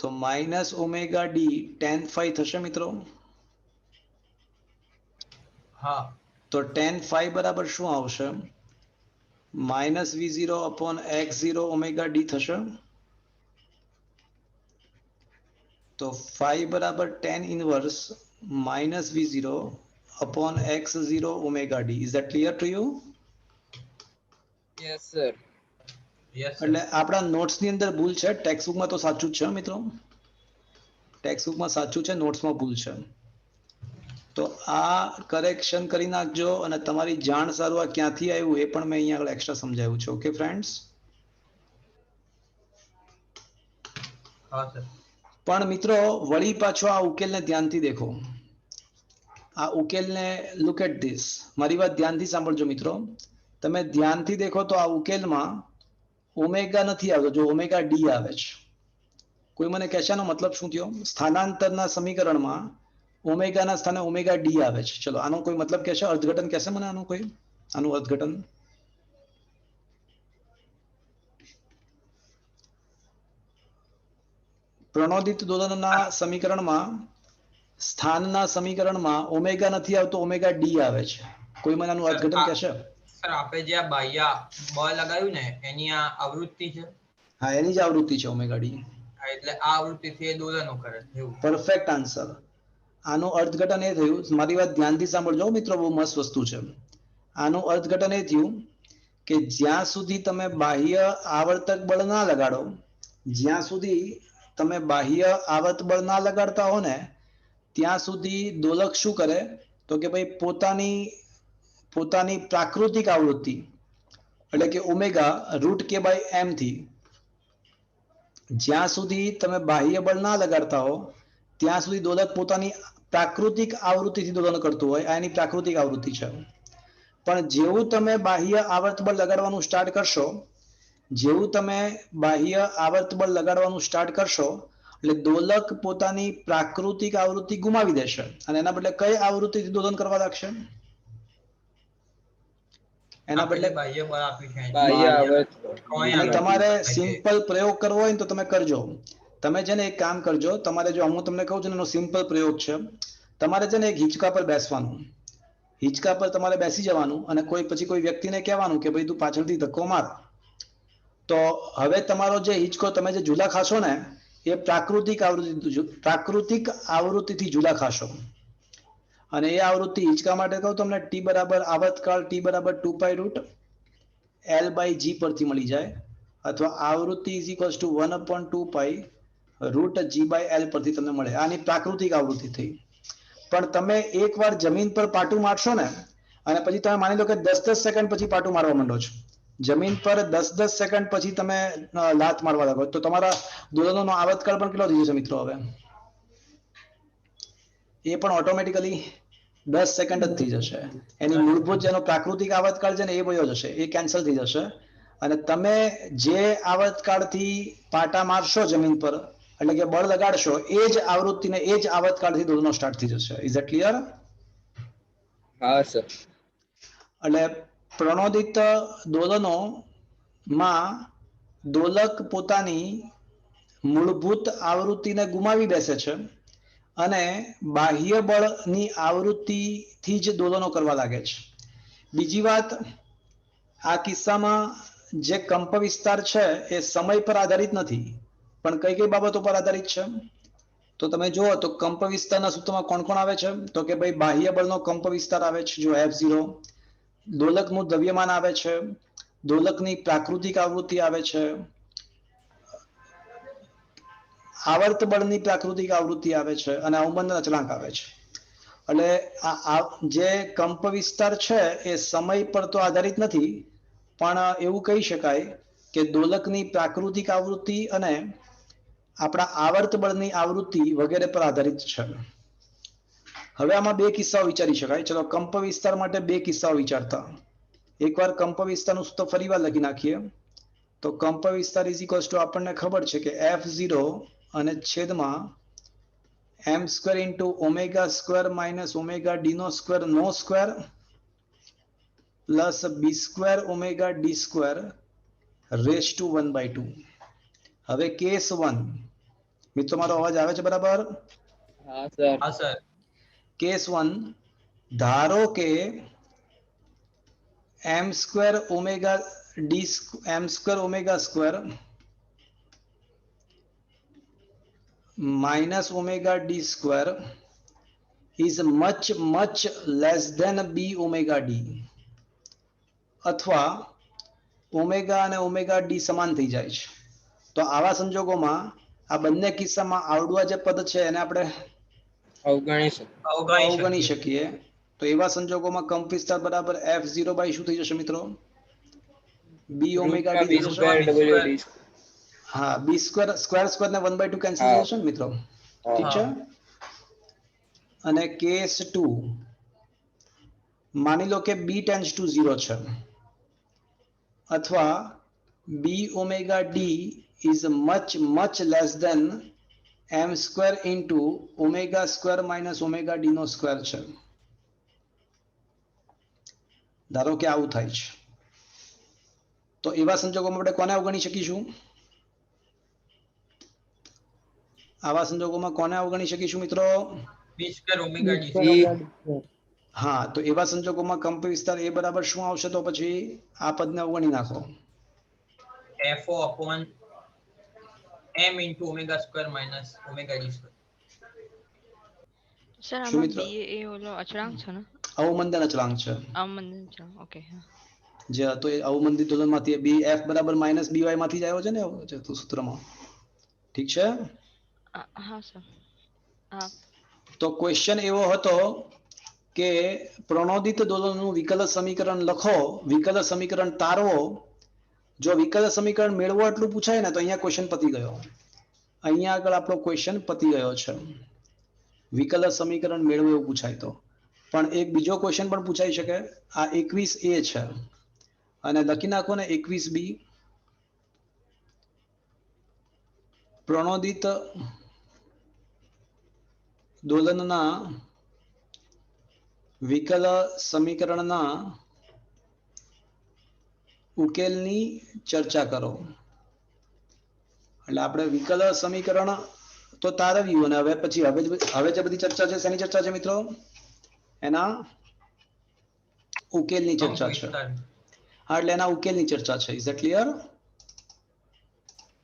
તો minus omega D tan phi થશે મિત્રો. હા તો tan phi બરાબર શું આવશે? -v0 upon x0 omega D થશે. તો phi બરાબર tan inverse -v0 upon x0 omega d. Is that clear to you? Yes sir. Yes એટલે આપણા નોટ્સ ની અંદર ભૂલ છે. ટેક્સ્ટ બુકમાં તો સાચું જ છે મિત્રો. ટેક્સ્ટ બુકમાં સાચું છે, નોટ્સમાં ભૂલ છે. તો આ કરેક્શન કરી નાખજો અને તમારી જાણ સારું આ ક્યાંથી આવ્યું એ પણ મેં અહીંયા આગળ એક્સ્ટ્રા સમજાવ્યું છે. Okay friends. હા સર. પણ મિત્રો વળી પાછો આ ઉકેલને ધ્યાનથી દેખો. આ ઉકેલને લુક એટ ધીસ. મારી વાત ધ્યાનથી સાંભળજો મિત્રો. તમે ધ્યાનથી દેખો તો આ ઉકેલમાં ઓમેગા નથી આવતો, જો ઓમેગા ડી આવે છે. કોઈ મને કહેશે આનો મતલબ શું થયો? સ્થાનાંતરના સમીકરણમાં ઓમેગાના સ્થાને ઓમેગા ડી આવે છે. ચલો આનો કોઈ મતલબ કહેશે? અર્થઘટન કહેશે મને આનું કોઈ? આનું અર્થઘટન પ્રણોદિત દોલનના સમીકરણમાં સ્થાનના સમીકરણમાં ઓમેગા નથી આવતો, ઓમેગા ડી આવે છે. કોઈ મને આનું અર્થઘટન કહેશે? સર આપણે જે આ બાહ્ય બળ લગાવ્યું ને એની આ આવૃત્તિ છે. હા, એની જ આવૃત્તિ છે ઓમેગા ડી. હા, એટલે આ આવૃત્તિથી એ દોલનો કરે એવું. Perfect answer. આનું અર્થઘટન એ થયું, મારી વાત ધ્યાનથી સાંભળજો મિત્રો, બહુ મસ્ત વસ્તુ છે. આનું અર્થઘટન એ થયું કે જ્યાં સુધી તમે બાહ્ય આવર્તક બળ ના લગાડો, જ્યાં સુધી તમે બાહ્ય આવર્ત બળ ના લગાડતા હો ને ત્યાં સુધી દોલક શું કરે? તો કે ભાઈ પોતાની પ્રાકૃતિક આવૃત્તિ એટલે કે ઓમેગા √k/m થી જ્યાં સુધી તમે બાહ્ય બળ ના લગાડતા હો ત્યાં સુધી દોલક પોતાની પ્રાકૃતિક આવૃત્તિથી દોલન કરતું હોય. આ એની પ્રાકૃતિક આવૃત્તિ છે. પણ જેવું તમે બાહ્ય આવર્ત બળ લગાડવાનું સ્ટાર્ટ કરશો, જેવું તમે બાહ્ય આવર્ત બળ લગાડવાનું સ્ટાર્ટ કરશો એટલે દોલક પોતાની પ્રાકૃતિક આવૃત્તિ ગુમાવી દેશે અને એના બદલે કઈ આવૃત્તિથી દોલન કરવા લાગશે? એના બદલે બાહ્ય બળ આપ્યું છે બાહ્ય આવર્ત. અને તમારે સિમ્પલ પ્રયોગ કરવો હોય ને તો તમે કરજો. તમે છે ને એક કામ કરજો, તમારે જો હું તમને કહું છું એનો સિમ્પલ પ્રયોગ છે. તમારે છે ને એક હિંચકા પર બેસવાનું, હિંચકા પર તમારે બેસી જવાનું અને પછી કોઈ વ્યક્તિને કહેવાનું કે ભાઈ તું પાછળથી ધક્કો માર. તો હવે તમારો જે હિંચકો તમે જે ઝૂલા ખાશો ને એ પ્રાકૃતિક આવૃત્તિથી ઝૂલા ખાશો. અને એ આવૃત્તિ હિંચકા માટે કહું તમને t બરાબર આવર્તકાળ t બરાબર 2π√L/g પરથી મળી જાય, અથવા આવૃત્તિ = 1/2π√g/L પરથી તમને મળે. આની પ્રાકૃતિક આવૃત્તિ થઈ. પણ તમે એકવાર જમીન પર પાટું મારશો ને અને પછી તમે માની લો કે 10-10 સેકન્ડ પછી પાટું મારવા માંડો છો, જમીન પર 10-10 સેકન્ડ પછી તમે લાત મારવા લાગો તો તમારા દોલનોનો આવર્તકાળ પણ કેટલો થઈ જશે મિત્રો? હવે એ પણ ઓટોમેટિકલી 10 સેકન્ડ જ થઈ જશે. એની મૂળભૂત જેનો પ્રાકૃતિક આવર્તકાળ છે ને એ વયો જશે, એ કેન્સલ થઈ જશે. અને તમે જે આવર્તકાળથી પાટા મારશો જમીન પર એટલે કે બળ લગાડશો એ જ આવૃત્તિને એ જ આવર્તકાળથી દોલનો સ્ટાર્ટ થઈ જશે. Is that clear? હા સર. એટલે પ્રણોદિત દોલનોમાં દોલક પોતાની મૂળભૂત આવૃત્તિને ગુમાવી બેસે છે અને બાહ્ય બળની આવૃત્તિથી જ દોલનો કરવા લાગે છે. બીજી વાત, આ કિસ્સામાં જે કંપ વિસ્તાર છે એ સમય પર આધારિત નથી, પણ કઈ કઈ બાબતો પર આધારિત છે? તો તમે જુઓ તો કંપ વિસ્તારના સૂત્રમાં કોણ કોણ આવે છે? તો કે ભાઈ બાહ્ય બળનો કંપ વિસ્તાર આવે છે, જો F0, દોલકનું દ્રવ્યમાન આવે છે, દોલકની પ્રાકૃતિક આવૃત્તિ આવે છે, આવર્ત બળની પ્રાકૃતિક આવૃત્તિ આવે છે અને અવમંદન અચળાંક આવે છે. એટલે આ જે કંપ વિસ્તાર છે એ સમય પર તો આધારિત નથી, પણ એવું કહી શકાય કે દોલકની પ્રાકૃતિક આવૃત્તિ અને આપણા આવર્ત બળની આવૃત્તિ વગેરે પર આધારિત છે. હવે આમાં બે કિસ્સાઓ વિચારી શકાય. ચલો કંપ વિસ્તાર માટે બે કિસ્સાઓ વિચારતા. એકવાર કંપ વિસ્તારનું સૂત્ર ફરીવાર લખી નાખીએ. તો કંપ વિસ્તાર ઇઝ ઇક્વલ્સ ટુ આપણને ખબર છે કે F0 અને છેદમાં m square into omega square minus omega D નો સ્ક્વેર નો square plus B square omega D square raise to 1/2. હવે કેસ 1, મિત્રો મારો અવાજ આવે છે બરાબર? હા સર. હા સર. કેસ 1, ધારો કે m square omega D m square omega square minus omega d square is much less than b omega d, અથવા ઓમેગા અને ઓમેગા ડી સમાન થઈ જાય છે. તો આવા સંજોગોમાં આ બંને કિસ્સામાં આવડવા જે પદ છે એને આપણે અવગણી શકીએ. તો એવા સંજોગોમાં કંપ વિસ્તાર બરાબર F0 બાય શું થઈ જશે મિત્રો? b ઓમેગા ડી થઈ જશે. હા, બી સ્ક્વેર સ્ક્વેર ને 1/2 કેન્સલ થઈ જશે ને મિત્રો? ઠીક છે. અને કેસ 2, માની લો કે b ટેન્ડ્સ ટુ 0 છે, અથવા b omega D is much less than m square into omega square minus omega D નો સ્ક્વેર છે. ધારો કે આવું થાય છે, તો એવા સંજોગોમાં આપણે કોને અવગણી શકીશું? આવા સંજોગોમાં કોને અવગણી શકીશું મિત્રો? બી સ્ક્વેર ઓમેગા ડી. હા, તો એવા સંજોગોમાં કંપ વિસ્તાર એ બરાબર શું આવશે? તો પછી આ પદને અવગણી નાખો. FO upon m into omega square minus omega d square. Sir શું આમાં મિત્રો? બી એ ઓલો અચળાંક છે ને? અવમંદન અચળાંક છે. અવમંદન અચળાંક. ઓકે હા. જે હતો એ અવમંદિત દોલનમાંથી બી એફ બરાબર માઇનસ BY માંથી જ આવ્યો છે ને સૂત્રમાં. ઠીક છે. હા સર. હા. તો ક્વેશ્ચન એવો હતો કે પ્રણોદિત દોલનનું વિકલ સમીકરણ લખો, વિકલ સમીકરણ તારવો. જો વિકલ સમીકરણ મેળવો એટલું પૂછાય ને તો અહીંયા ક્વેશ્ચન પતી ગયો. અહીંયા આગળ આપણો ક્વેશ્ચન પતી ગયો છે. વિકલ સમીકરણ મેળવો એવું પૂછાય તો. પણ એક બીજો ક્વેશ્ચન પણ પૂછાઈ શકે. આ 21A છે અને લખી નાખો ને 21B. પ્રણોદિત દોલનના વિકલ સમીકરણના ઉકેલની ચર્ચા કરો. એટલે આપણે વિકલ સમીકરણ તો તારવ્યું, અને હવે જે બધી ચર્ચા છે શેની ચર્ચા છે મિત્રો? એના ઉકેલની ચર્ચા છે. હા, એટલે એના ઉકેલની ચર્ચા છે. Is it clear?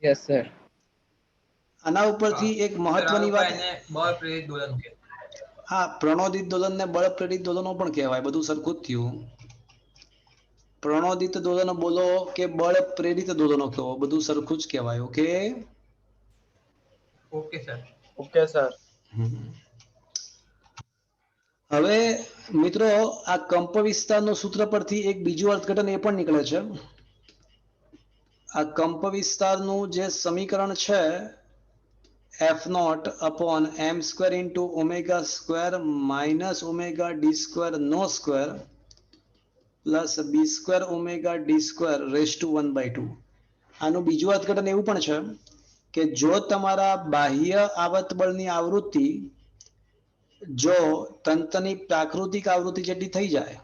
Yes sir. આના ઉપરથી એક મહત્વની વાત, બળ પ્રેરિત દોલન છે. હા, પ્રણોદિત દોલનને બળ પ્રેરિત દોલનો પણ કહેવાય. બધું સરખું જ થયું. પ્રણોદિત દોલન બોલો કે બળ પ્રેરિત દોલનો કહો, બધું સરખું જ કહેવાય. Okay? Okay sir. Okay sir. હવે મિત્રો આ કંપ વિસ્તારનું સૂત્ર પરથી એક બીજું અર્થઘટન એ પણ નીકળે છે. આ કંપ વિસ્તારનું જે સમીકરણ છે F0 upon m square into omega square minus omega d square no square plus b square omega d square raised to 1/2. આનું બીજું અર્થઘટન એવું પણ છે કે જો તમારા બાહ્ય આવર્ત બળની આવૃત્તિ જો તંત્રની પ્રાકૃતિક આવૃત્તિ જેટલી થઈ જાય,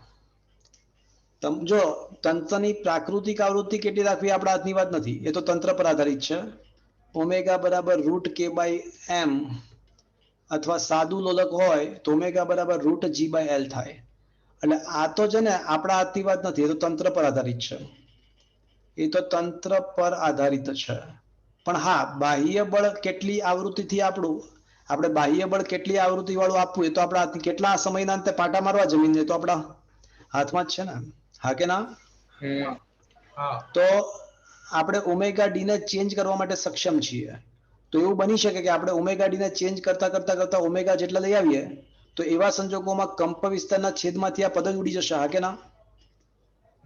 જો તંત્રની પ્રાકૃતિક આવૃત્તિ કેટલી રાખવી આપણા હાથની વાત નથી, એ તો તંત્ર પર આધારિત છે. ઓમેગા બરાબર √k/m અથવા સાદું લોલક હોય તો ઓમેગા બરાબર √g/l થાય. એટલે આ તો છે ને આપણા હાથની વાત નથી, એ તો તંત્ર પર આધારિત છે. એ તો તંત્ર પર આધારિત છે. પણ હા, બાહ્ય બળ કેટલી આવૃત્તિથી આપણે બાહ્ય બળ કેટલી આવૃત્તિ વાળું આપવું એ તો આપણા હાથની, કેટલા સમયના અંતે પાટા મારવા જમીન એ તો આપણા હાથમાં જ છે ને. હા કે ના? તો આપણે ઓમેગા ડી ને ચેન્જ કરવા માટે સક્ષમ છીએ. તો એવું બની શકે કે આપણે ઓમેગા ડી ને ચેન્જ કરતા કરતા કરતા ઓમેગા જેટલા લઈ આવીએ તો એવા સંજોગોમાં કંપ વિસ્તારના છેદમાંથી આ પદ જ ઉડી જશે, હા કે ના?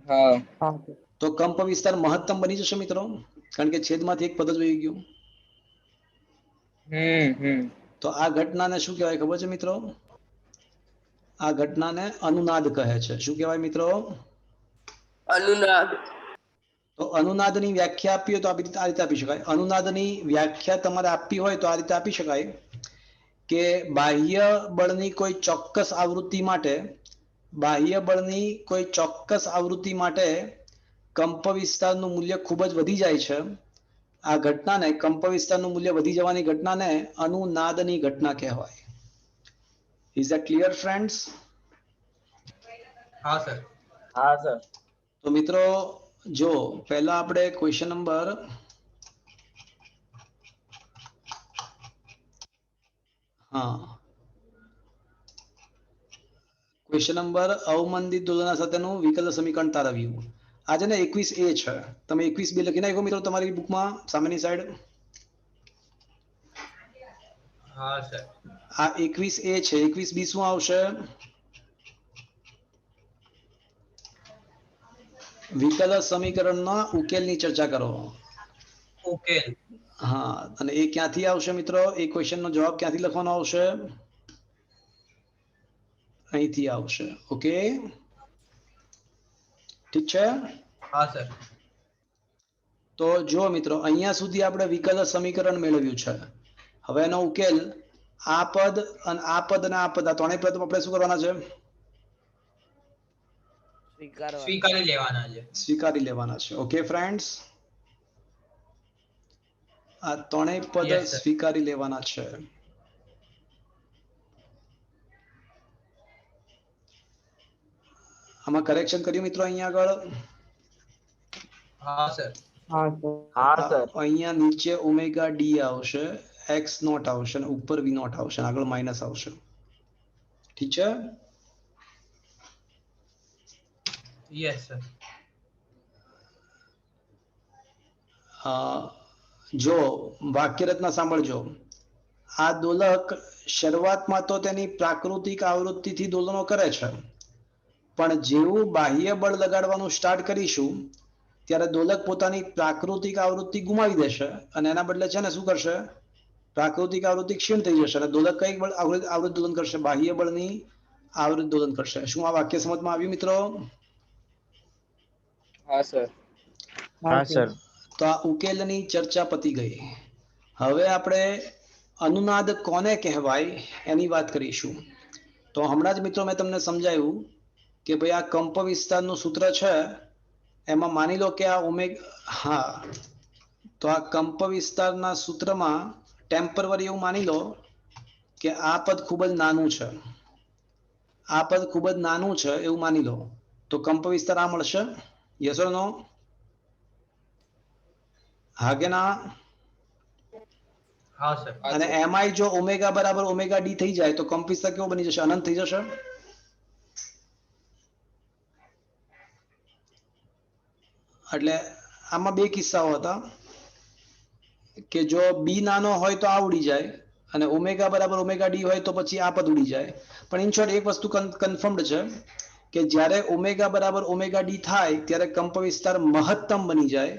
હા. हाँ सर। તો કંપ વિસ્તાર મહત્તમ બની જશે મિત્રો, કારણ કે છેદમાંથી એક પદ જ વહી ગયું. તો આ ઘટનાને શું કહેવાય ખબર છે મિત્રો? આ ઘટનાને અનુનાદ કહે છે. શું કહેવાય મિત્રો? અનુનાદ. તો અનુનાદની વ્યાખ્યા આપી હોય તો આ રીતે આપી શકાય. અનુનાદની વ્યાખ્યા તમારે આપવી હોય તો આ રીતે આપી શકાય કે બાહ્ય બળની કોઈ ચોક્કસ આવૃત્તિ માટે, બાહ્ય બળની કોઈ ચોક્કસ આવૃત્તિ માટે કંપ વિસ્તારનું મૂલ્ય ખૂબ જ વધી જાય છે. આ ઘટનાને, કંપ વિસ્તારનું મૂલ્ય વધી જવાની ઘટનાને અનુનાદની ઘટના કહેવાય. Is that clear friends? હા સર. હા સર. તો મિત્રો જો પહેલા આપણે ક્વેશ્ચન નંબર ક્વેશ્ચન નંબર અવમંદિત દોલના સાથેનું વિકલ સમીકરણ તારવ્યું. આજે ને 21A છે. તમે 21B લખી નાખો મિત્રો તમારી બુકમાં સામેની સાઈડ. હા સર. આ 21A છે. 21B શું આવશે? વિકલ સમીકરણના ઉકેલની ચર્ચા કરો. ઉકેલ. હા, અને એ ક્યાંથી આવશે મિત્રો? એ ક્વેશ્ચનનો જવાબ ક્યાંથી લખવાનો આવશે? અહીંથી આવશે. ઓકે, ઠીક છે. હા સર. તો જો મિત્રો અહીંયા સુધી આપણે વિકલ સમીકરણ મેળવ્યું છે. હવે એનો ઉકેલ આ પદ અને આ પદ અને આ પદ, આ ત્રણેય પદ આપણે શું કરવાના છે? સ્વીકારી લેવાના છે. સ્વીકારી લેવાના છે. ઓકે ફ્રેન્ડ્સ, આ ત્રણેય પદ Yes, sir. સ્વીકારી લેવાના છે. આમાં કરેક્શન કર્યું મિત્રો અહીંયા આગળ? હા સર. हाँ सर। અહીંયા નીચે ઓમેગા ડી આવશે, એક્સ નોટ આવશે અને ઉપર વી નોટ આવશે, આગળ માઇનસ આવશે. ઠીક છે. Yes sir. જો વાક્ય રચના સાંભળજો. આ દોલક શરૂઆતમાં તો તેની પ્રાકૃતિક આવૃત્તિથી દોલનો કરે છે, પણ જેવું બાહ્ય બળ લગાડવાનું સ્ટાર્ટ કરીશું ત્યારે દોલક પોતાની પ્રાકૃતિક આવૃત્તિ ગુમાવી દેશે અને એના બદલે છે ને શું કરશે? પ્રાકૃતિક આવૃત્તિ ક્ષીણ થઈ જશે અને દોલક કઈ બળ આવૃત દોલન કરશે? બાહ્ય બળની આવૃત દોલન કરશે. શું આ વાક્ય સમજમાં આવ્યું મિત્રો? હા સર. हाँ सर। તો આ ઉકેલની ચર્ચા પતી ગઈ. હવે આપણે અનુનાદ કોને કહેવાય એની વાત કરીશું. તો હમણાં જ મિત્રો મેં તમને સમજાવ્યું કે ભાઈ આ કંપ વિસ્તારનું સૂત્ર છે, એમાં માની લો કે આ હા, તો આ કંપ વિસ્તારના સૂત્રમાં ટેમ્પરરી એવું માની લો કે આ પદ ખૂબ જ નાનું છે, આ પદ ખૂબ જ નાનું છે એવું માની લો, તો કંપ વિસ્તાર આ મળશે. યસ ઓર નો? હા કે ના? હા સર. અને એમાંય જો ઓમેગા બરાબર ઓમેગા ડી થઈ જાય તો કંપ વિસ્તાર કેવો બની જશે? અનંત થઈ જશે. એટલે આમાં બે કિસ્સાઓ હતા કે જો બી નાનો હોય તો આ ઉડી જાય અને ઓમેગા બરાબર ઓમેગા ડી હોય તો પછી આ પદ ઉડી જાય. પણ ઇન શોર્ટ એક વસ્તુ કન્ફર્મ્ડ છે કે જ્યારે ઓમેગા બરાબર ઓમેગા ડી થાય ત્યારે કંપ વિસ્તાર મહત્તમ બની જાય.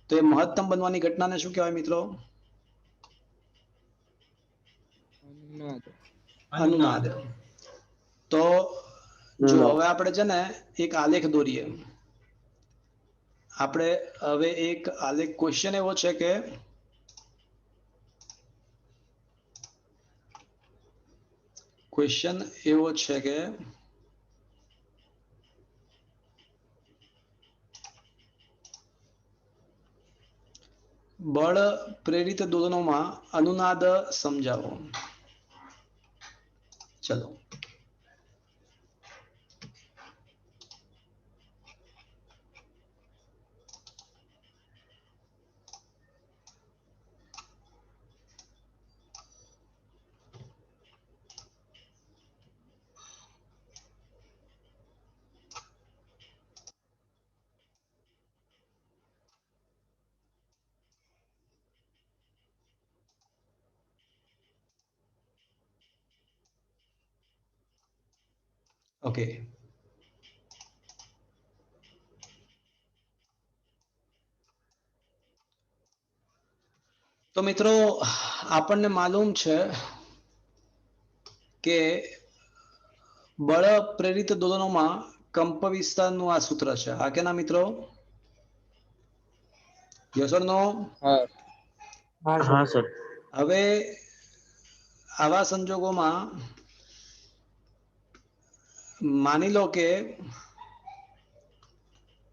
તો એ મહત્તમ બનવાની ઘટનાને શું કહેવાય મિત્રો? અનુનાદ. તો જો હવે આપણે છે ને એક આલેખ દોરીએ. આપણે હવે એક આલેખ, ક્વેશ્ચન એવો છે કે બળ પ્રેરિત દોલનોમાં અનુનાદ સમજાવો. ચલો. ઓકે, તો મિત્રો આપણને માલુમ છે કે બળ પ્રેરિત દોલનોમાં કંપ વિસ્તારનું આ સૂત્ર છે, હા કે ના મિત્રો? યસ ઓર નો? હા હા સર. હવે આવા સંજોગોમાં માની લો કે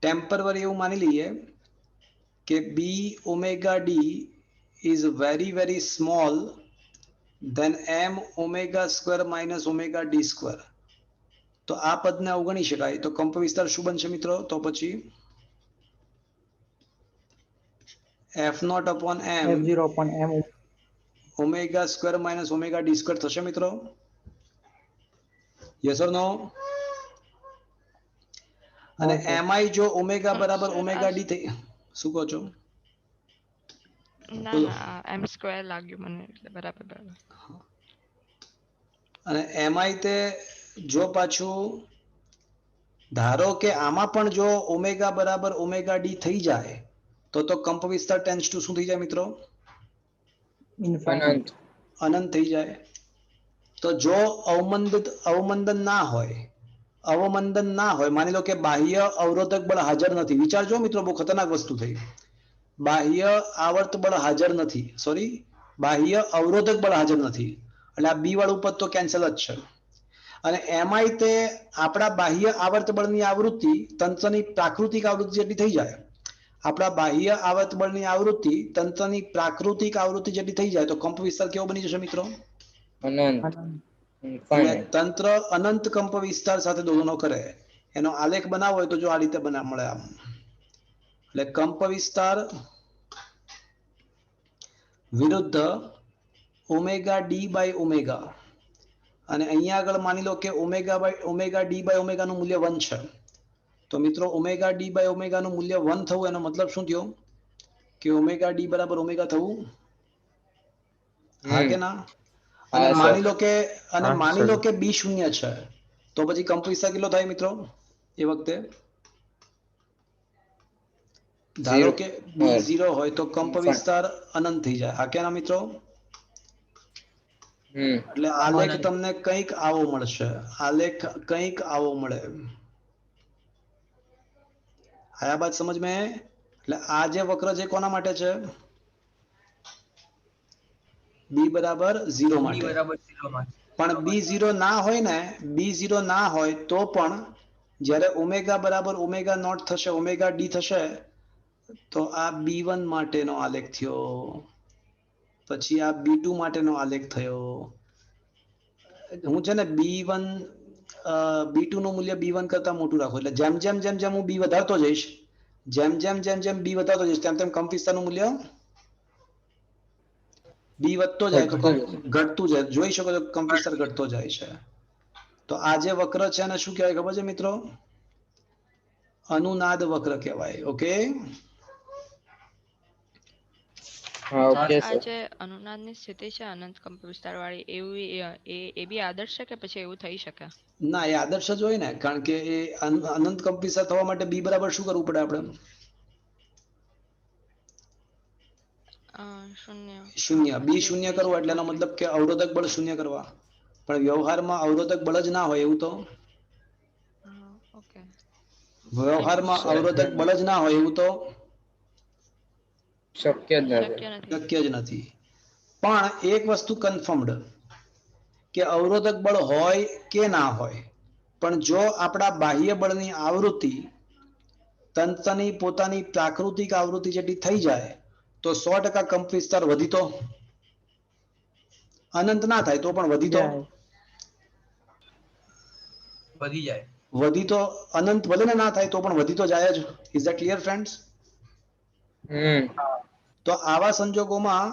ટેમ્પરરી એવું માની લઈએ કે b omega D is very small then m omega square minus omega D square. તો આ પદને અવગણી શકાય. તો કંપ વિસ્તાર શું બનશે મિત્રો? તો પછી F naught upon M F0 upon M. Omega square minus omega D square થશે મિત્રો? Yes or no? અને હા, sir. એમઆઈ જો ઓમેગા બરાબર સર ઓમેગા ડી થઈ, શું કહો છો? ના બોલો. ના એમ સ્ક્વેર લાગ્યું મને એટલે બરાબર બરાબર. અને એમઆઈ તે જો પાછું ધારો કે આમાં પણ જો ઓમેગા બરાબર ઓમેગા ડી થઈ જાય તો કંપ વિસ્તાર ટેન્સ ટુ શું થઈ જાય મિત્રો? Infinite. અનંત થઈ જાય. તો જો અવમંદન ના હોય, અવમંદન ના હોય, માની લો કે બાહ્ય અવરોધક બળ હાજર નથી. વિચારજો મિત્રો, બહુ ખતરનાક વસ્તુ થઈ. બાહ્ય આવર્ત બળ હાજર નથી, સોરી, બાહ્ય અવરોધક બળ હાજર નથી, એટલે આ બી વાળું પદ તો કેન્સલ જ છે. અને એમાંય તે આપણા બાહ્ય આવર્ત બળની આવૃત્તિ તંત્રની પ્રાકૃતિક આવૃત્તિ જેટલી થઈ જાય. આપણા બાહ્ય આવર્ત બળની આવૃત્તિ તંત્રની પ્રાકૃતિક આવૃત્તિ જેટલી થઈ જાય તો કંપ વિસ્તાર કેવો બની જશે મિત્રો? અનંત. એટલે ઇન્ફાઇનાઇટ. તંત્ર અનંત કંપ વિસ્તાર સાથે દોલનો કરે. એનો આલેખ બનાવો હોય તો જો આ રીતે મળે આમ. એટલે કંપ વિસ્તાર વિરુદ્ધ ઓમેગા ડી બાય ઓમેગા, અને અહીંયા આગળ માની લો કે ઓમેગા ડી બાય ઓમેગા નું મૂલ્ય 1 છે. તો મિત્રો ઓમેગા ડી બાય ઓમેગા નું મૂલ્ય 1 થવું એનો મતલબ શું થયો? કે ઓમેગા ડી બરાબર ઓમેગા થવું, હા કે ના? અને હા, માની સર. લો કે હા, sir. બી શૂન્ય છે તો પછી કંપ વિસ્તાર કેટલો થાય મિત્રો એ વખતે? ધારો કે બી 0 હોય તો કંપ વિસ્તાર અનંત થઈ જાય, હા કે ના મિત્રો? એટલે આલેખ અનંત. તમને કંઈક આવો મળશે, આલેખ કંઈક આવો મળે. આયા બાત સમજ में? એટલે આ જે વક્ર છે કોના માટે છે? બી બરાબર 0 બી માટે. બરાબર 0 માં. પણ બી 0 ના હોય ને, બી 0 ના હોય તો પણ જ્યારે ઓમેગા બરાબર ઓમેગા નોટ થશે, ઓમેગા ડી થશે, તો આ બી1 માટેનો આલેખ થયો, પછી આ બી2 માટેનો આલેખ થયો. હું છે ને બી1 બી2 નું મૂલ્ય બી1 કરતા મોટું રાખો, એટલે જેમ જેમ જેમ જેમ હું બી વધારતો જઈશ, જેમ જેમ જેમ જેમ બી વધારતો જઈશ તેમ તેમ કંપ વિસ્તારનું મૂલ્ય બી વધતો જાય તો ઘટતું જાય. જોઈ શકો છો કંપ વિસ્તાર ઘટતો જાય છે. તો આ જે વક્ર છે એને શું કહેવાય ખબર છે મિત્રો? અનુનાદ વક્ર કહેવાય. ઓકે, હા, સર ઓકે આ સર. જે અનુનાદની સ્થિતિ છે અનંત કંપ વિસ્તાર વાળી, એવી એ બી આદર્શ છે કે પછી એવું થઈ શકે? ના, એ આદર્શ જ હોય ને, કારણ કે એ અનંત કંપ વિસ્તાર થવા માટે બી બરાબર શું કરવું પડે આપણે? શૂન્ય. શૂન્ય. બી પછી શૂન્ય બી કરવું ઝીરો એટલે એનો કમ્પ્લીટ. મતલબ કે અવરોધક બળ શૂન્ય કરવા. પણ વ્યવહારમાં અવરોધક બળ જ ના હોય એવું તો, ઓકે. વ્યવહારમાં શક્ય અવરોધક નથી. બળ જ ના હોય એવું તો શક્ય જ નથી. શક્ય નથી. શક્ય જ નથી. પણ એક વસ્તુ કન્ફર્મડ, કે અવરોધક બળ હોય કે ના હોય, પણ જો આપણા બાહ્ય બળની આવૃત્તિ તંત્રની પોતાની પ્રાકૃતિક આવૃત્તિ જેટલી થઈ જાય તો 100% કંપ વિસ્તાર વધી તો, અનંત ના થાય તો પણ વધી તો, જાય. વધી જાય. વધી તો, અનંત ભલે ને ના થાય તો પણ વધી તો જાય જ. Is that clear friends? તો આવા સંજોગોમાં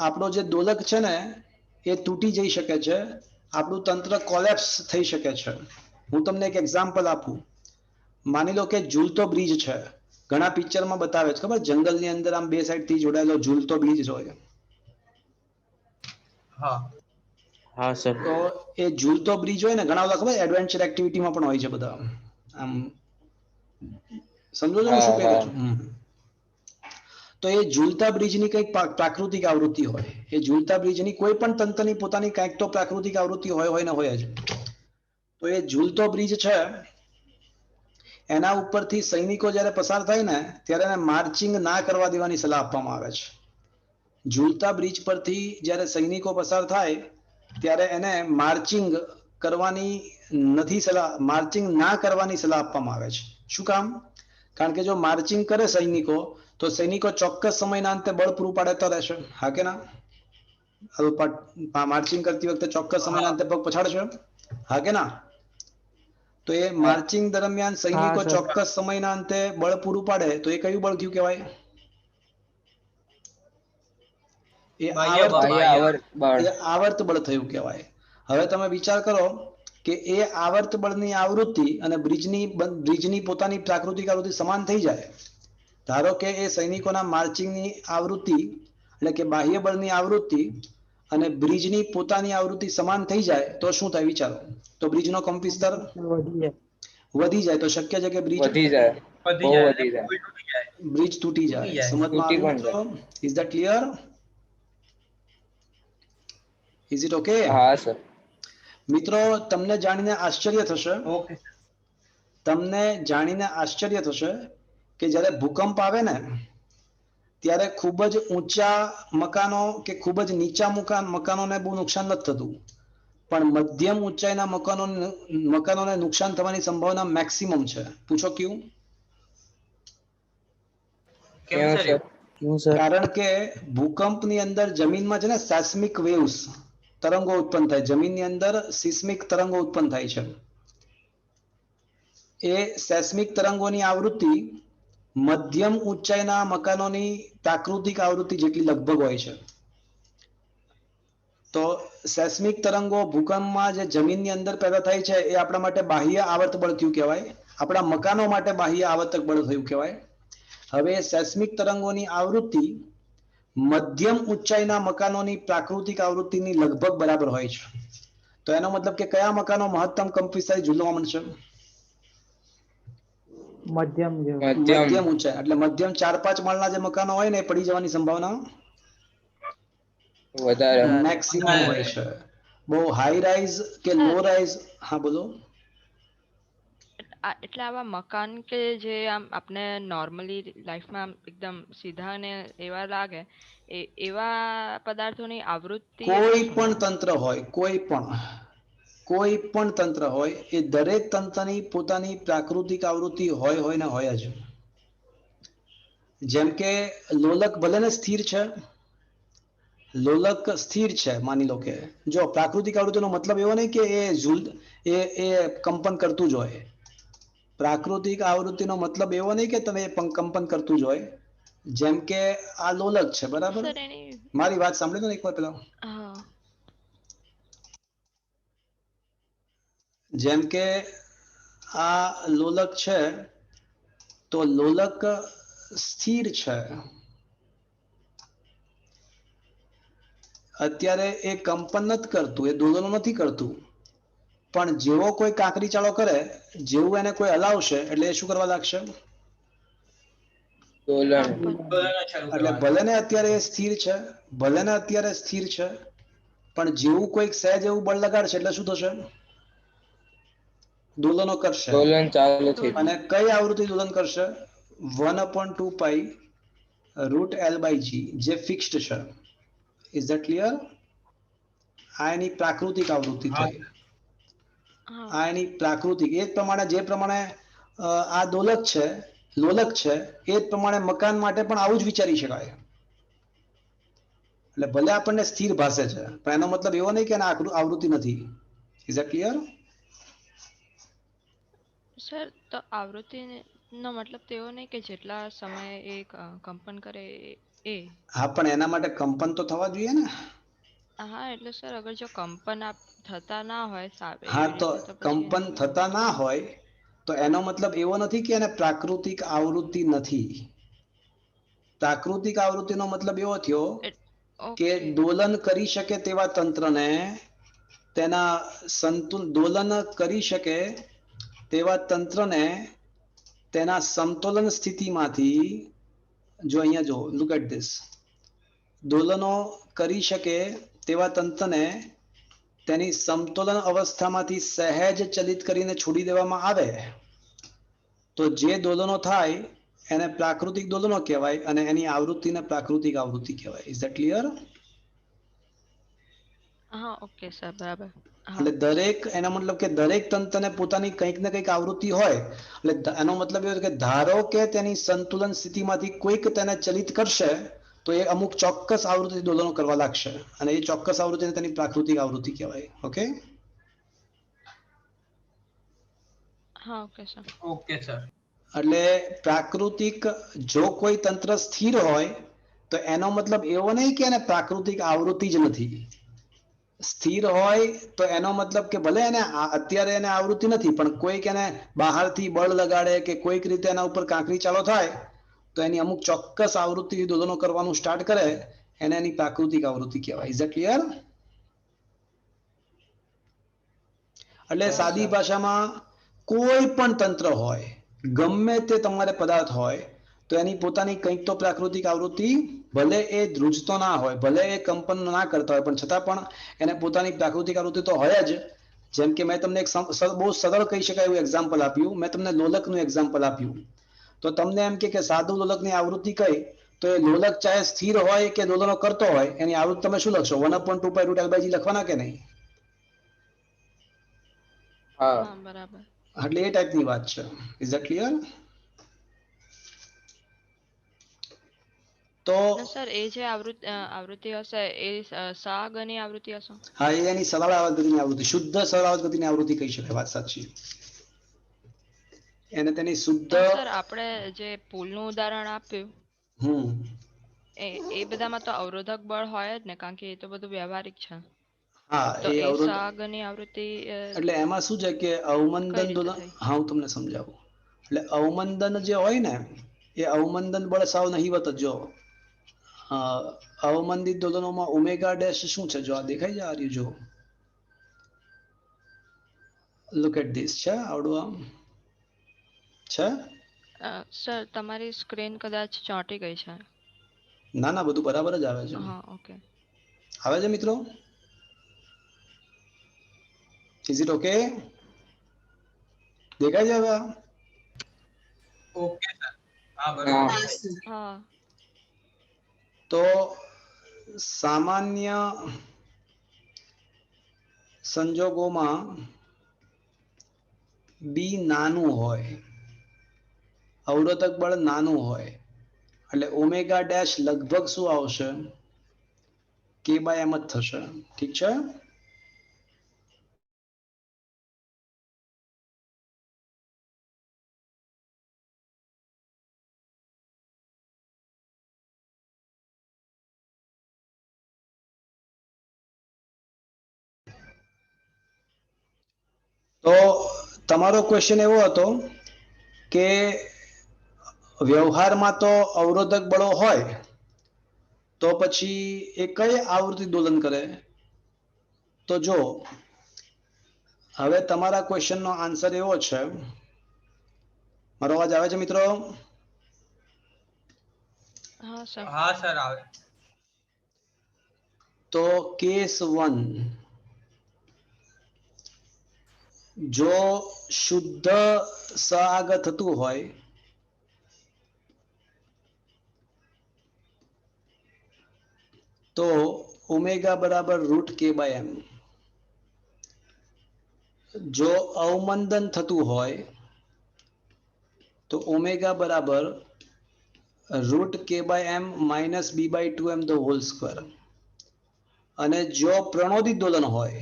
આપણો જે દોલક છે ને એ તૂટી જઈ શકે છે, આપણું તંત્ર કોલેપ્સ થઈ શકે છે. હું તમને એક એક્ઝામ્પલ આપું. માની લો કે ઝૂલતો બ્રિજ છે, ઘણા પિક્ચરમાં બતાવે છે ખબર, જંગલની અંદર આમ બે સાઈડ થી જોડાયેલો ઝૂલતો બ્રિજ હોય. હા. હા સર. તો એ ઝૂલતો બ્રિજ હોય ને, ઘણા બધા ખબર એડવેન્ચર એક્ટિવિટીમાં પણ હોય છે બધા, આમ સમજો છો હું શું કહી રહ્યો છું? તો એ ઝૂલતા બ્રિજની કંઈક પ્રાકૃતિક આવૃત્તિ હોય. એ ઝૂલતા બ્રિજની કોઈ પણ તંત્રની પોતાની કંઈક તો પ્રાકૃતિક આવૃત્તિ હોય ને હોય જ. તો એ ઝૂલતો બ્રિજ છે, એના ઉપરથી સૈનિકો જ્યારે પસાર થાય ને ત્યારે એને માર્ચિંગ ના કરવા દેવાની સલાહ આપવામાં આવે છે. ઝૂલતા બ્રિજ પરથી જ્યારે સૈનિકો પસાર થાય ત્યારે એને માર્ચિંગ કરવાની નથી સલાહ, માર્ચિંગ ના કરવાની સલાહ આપવામાં આવે છે. શું કામ? કારણ કે જો માર્ચિંગ કરે સૈનિકો તો સૈનિકો ચોક્કસ સમયના અંતે બળ પૂરું પાડતા રહેશે. હા કે ના? માર્ચિંગ કરતી વખતે ચોક્કસ સમયના અંતે પગ પછાડશે. હા કે ના? તો એ માર્ચિંગ દરમિયાન સૈનિકો ચોક્કસ સમયના અંતે બળ પૂરું પાડે તો એ કયું બળ થયું કહેવાય? એ આવર્ત બળ થયું કહેવાય. હવે તમે વિચાર કરો કે એ આવર્ત બળની આવૃત્તિ અને બ્રિજની પોતાની પ્રાકૃતિક આવૃત્તિ સમાન થઈ જાય. ધારો કે એ સૈનિકોના માર્ચિંગની આવૃત્તિ એટલે કે બાહ્ય બળની આવૃત્તિ અને બ્રિજની પોતાની આવૃત્તિ સમાન થઈ જાય તો શું થાય વિચારો? તો બ્રિજનો કંપવિસ્તાર વધી જાય. તો શક્ય છે કે બ્રિજ વધી જાય, બહુ વધી જાય, બ્રિજ તૂટી જાય. સમજમાં તૂટી આવ્યું? પણ જાય. તો is that clear? Is it okay? હા સર. મિત્રો, તમને જાણીને આશ્ચર્ય થશે, ઓકે તમને જાણીને આશ્ચર્ય થશે કે જ્યારે ભૂકંપ આવે ને ત્યારે ખૂબ જ ઊંચા મકાનો કે ખૂબ જ નીચા મકાનોને બહુ નુકસાન નથી થતું, પણ મધ્યમ ઊંચાઈના મકાનોને નુકસાન થવાની સંભાવના મેક્સિમમ છે. પૂછો ક્યું? કેમ સર એવું? ક્યું સર? કારણ કે ભૂકંપની અંદર જમીનમાં છે ને સેસ્મિક વેવ્સ તરંગો ઉત્પન્ન થાય. જમીનની અંદર સિસ્મિક તરંગો ઉત્પન્ન થાય છે. એ સેસ્મિક તરંગોની આવૃત્તિ મધ્યમ ઊંચાઈના મકાનોની પ્રાકૃતિક આવૃત્તિ જેટલી લગભગ હોય છે. તો સેસ્મિક તરંગો ભૂકંપમાં જે જમીનની અંદર પેદા થાય છે એ આપણા માટે બાહ્ય આવર્ત બળ થયું કહેવાય. આપણા મકાનો માટે બાહ્ય આવર્તક બળ થયું કહેવાય. હવે સેસ્મિક તરંગોની આવૃત્તિ મધ્યમ ઊંચાઈના મકાનોની પ્રાકૃતિક આવૃત્તિની લગભગ બરાબર હોય છે. તો એનો મતલબ કે કયા મકાનો મહત્તમ કંપવિસ્તારથી ઝૂલવા માંડશે? મધ્યમ મધ્યમ ઊંચાઈ એટલે મધ્યમ 4-5 માળના જે મકાનો હોય ને એ પડી જવાની સંભાવના વધારે. મેક્સિમમ હોય છે. બહુ હાઈ રાઈઝ કે લો રાઈઝ. હા બોલો. એટલે આવા મકાન કે જે આમ આપણે નોર્મલી લાઈફમાં આમ એકદમ સીધા ને એવા લાગે, એવા પદાર્થોની આવૃત્તિ એટલે કોઈ શું? પણ તંત્ર હોય, કોઈ પણ તંત્ર હોય, એ દરેક તંત્રની પોતાની પ્રાકૃતિક આવૃત્તિ હોય ને હોય જ. જેમ કે લોલક ભલે ને સ્થિર છે, લોલક સ્થિર છે માની લો કે, જો પ્રાકૃતિક આવૃત્તિનો મતલબ એવો નહીં કે એ કંપન કરતું જ હોય. પ્રાકૃતિક આવૃત્તિનો મતલબ એવો નહીં કે તમે કંપન કરતું જ હોય. જેમ કે આ લોલક છે, બરાબર? સર એની મારી વાત સાંભળી દો ને એકવાર પેલા. હા જેમ કે આ લોલક છે, તો લોલક સ્થિર છે. અત્યારે એ કંપન નથી કરતું, એ દોલનો નથી કરતું, પણ જેવો કોઈ કાંકરી ચાળો કરે, જેવું એને કોઈ હલાવશે એટલે એ શું કરવા લાગશે? દોલન. એટલે ભલે ને અત્યારે એ સ્થિર છે, ભલે ને અત્યારે સ્થિર છે, પણ જેવું કોઈક સહેજ એવું બળ લગાડશે એટલે શું થશે? દોલનો કરશે. દોલન ચાલુ થઈ અને કઈ આવૃત્તિ દોલન કરશે? 1/2π √L/g, જે ફિક્સ્ડ છે. Is that clear? આ એની પ્રાકૃતિક આવૃત્તિ થઈ. આ એની પ્રાકૃતિક. એ જ પ્રમાણે જે પ્રમાણે આ લોલક છે, એ જ પ્રમાણે મકાન માટે પણ આવું જ વિચારી શકાય. એટલે ભલે આપણને સ્થિર ભાષે છે, પણ એનો મતલબ એવો નહીં કે એના આવૃત્તિ નથી. Is that clear? સર, તો આવૃત્તિ નો મતલબ તો એવો નહીં કે જેટલા સમયે એ કંપન કરે એ. હા, પણ એના માટે કંપન તો થવા જોઈએ ને. હા, એટલે સર અગર જો કંપન થતા ના હોય હા, એવી તો રીતે પછી કંપન થતા ના હોય તો એનો મતલબ એવો નથી કે એને પ્રાકૃતિક આવૃત્તિ નથી. પ્રાકૃતિક આવૃત્તિનો મતલબ એવો થયો કે ઓકે દોલન કરી શકે તેવા તંત્રને તેના દોલન કરી શકે તેવા તંત્રને તેના સમતોલન સ્થિતિમાંથી, જો અહીંયા જો લુક એટ ધીસ, દોલનો કરી શકે તેવા તંત્રને તેની સમતોલન અવસ્થામાંથી સહેજ ચલિત કરીને છોડી દેવામાં આવે તો જે દોલનો થાય એને પ્રાકૃતિક દોલનો કહેવાય અને એની આવૃત્તિને પ્રાકૃતિક આવૃત્તિ કહેવાય. Is that clear? હા ઓકે સર, બરાબર. હા એટલે દરેક, એના મતલબ કે દરેક તંત્રને પોતાની કંઈક ને કંઈક આવૃત્તિ હોય. એટલે એનો મતલબ એ કે ધારો કે તેની સંતુલન સ્થિતિમાંથી કોઈક તેને ચલિત કરશે તો એ અમુક ચોક્કસ આવૃત્તિ દોલનો કરવા લાગશે અને એ ચોક્કસ આવૃત્તિને તેની પ્રાકૃતિક આવૃત્તિ કહેવાય. ઓકે? હા ઓકે સર. Okay sir. એટલે પ્રાકૃતિક, જો કોઈ તંત્ર સ્થિર હોય તો એનો મતલબ એવો નહીં કે એને પ્રાકૃતિક આવૃત્તિ જ નથી. સ્થિર હોય તો એનો મતલબ કે ભલે એને અત્યારે એને આવૃત્તિ નથી પણ કોઈક એને બહારથી બળ લગાડે કે કોઈક રીતે એના ઉપર કાંકરી ચાલો થાય તો એની અમુક ચોક્કસ આવૃત્તિ દોલનો કરવાનું સ્ટાર્ટ કરે એને એની પ્રાકૃતિક આવૃત્તિ કહેવાય. Is that clear? એટલે સાદી ભાષામાં કોઈ પણ તંત્ર હોય, ગમે તે તમારે પદાર્થ હોય, તો એની પોતાની કંઈક તો પ્રાકૃતિક આવૃત્તિ, ભલે એ ધ્રુજતો ના હોય, ભલે એ કંપન ના કરતા હોય, પણ છતાં પણ એને પોતાની પ્રાકૃતિક આવૃત્તિ તો હોય જ. જેમ કે મેં તમને એક બહુ સરળ કહી શકાય એવું એક્ઝામ્પલ આપ્યું. મેં તમને લોલકનું એક્ઝામ્પલ આપ્યું. તો તમને એમ કે સાદું લોલકની આવૃત્તિ કઈ, તો એ લોલક ચાહે સ્થિર હોય કે દોલનો કરતો હોય એની આવૃત્તિ તમે શું લખશો? 1/2π√L/G લખવાના કે નહીં? હા બરાબર. એટલે એ ટાઈપની વાત છે. Is that clear? તો સર એ જે આવૃત્તિ હશે એ સહગની આવૃત્તિ હશે? હા, એ એની સરળ આવર્ત ગતિની આવૃત્તિ, શુદ્ધ સરળ આવર્ત ગતિની આવૃત્તિ કહી શકાય. વાત સાચી. એને તેની શુદ્ધ, પણ સર આપણે જે પુલનું ઉદાહરણ આપ્યું એ બધામાં તો અવરોધક બળ હોય જ ને, કારણ કે એ તો બધું વ્યવહારિક છે. હા તો એ એ અવરોધ, સહગની આવૃત્તિ એટલે એમાં શું છે કે અવમંદન કઈ રીતે દોલન, થઈ? હા હું તમને સમજાવું. એટલે અવમંદન જે હોય ને એ અવમંદન બળ સાવ નહિવત જ. જો અવમંદિત દોલનોમાં ઓમેગા ડેશ શું છે? જો આ દેખાય છે, આ રહ્યું જો, લુક એટ ધીસ. છે આવડું આમ છે? સર તમારી સ્ક્રીન કદાચ ચોંટી ગઈ છે. ના ના, બધું બરાબર જ આવે છે. હા ઓકે. આવે છે મિત્રો? Is it okay? દેખાય છે હવે? Okay sir. હા બરોબર. હા. તો સામાન્ય સંજોગોમાં બી નાનું હોય, અવરોધક બળ નાનું હોય, એટલે ઓમેગા ડેશ લગભગ શું આવશે? K/m જ થશે. ઠીક છે? તો તમારો ક્વેશ્ચન એવો હતો કે વ્યવહારમાં તો અવરોધક બળો હોય તો પછી એ કઈ આવૃત્તિ દોલન કરે? તો જો હવે તમારા ક્વેશ્ચનનો આન્સર એવો છે, મારો અવાજ આવે છે મિત્રો? હા સર. હા સર આવે. તો કેસ 1, જો શુદ્ધ સહઆગત થતું હોય તો ઓમેગા બરાબર √K/m. જો અવમંદન થતું હોય તો ઓમેગા બરાબર √K/m - b/2m the whole square. અને જો પ્રણોદિત દોલન હોય,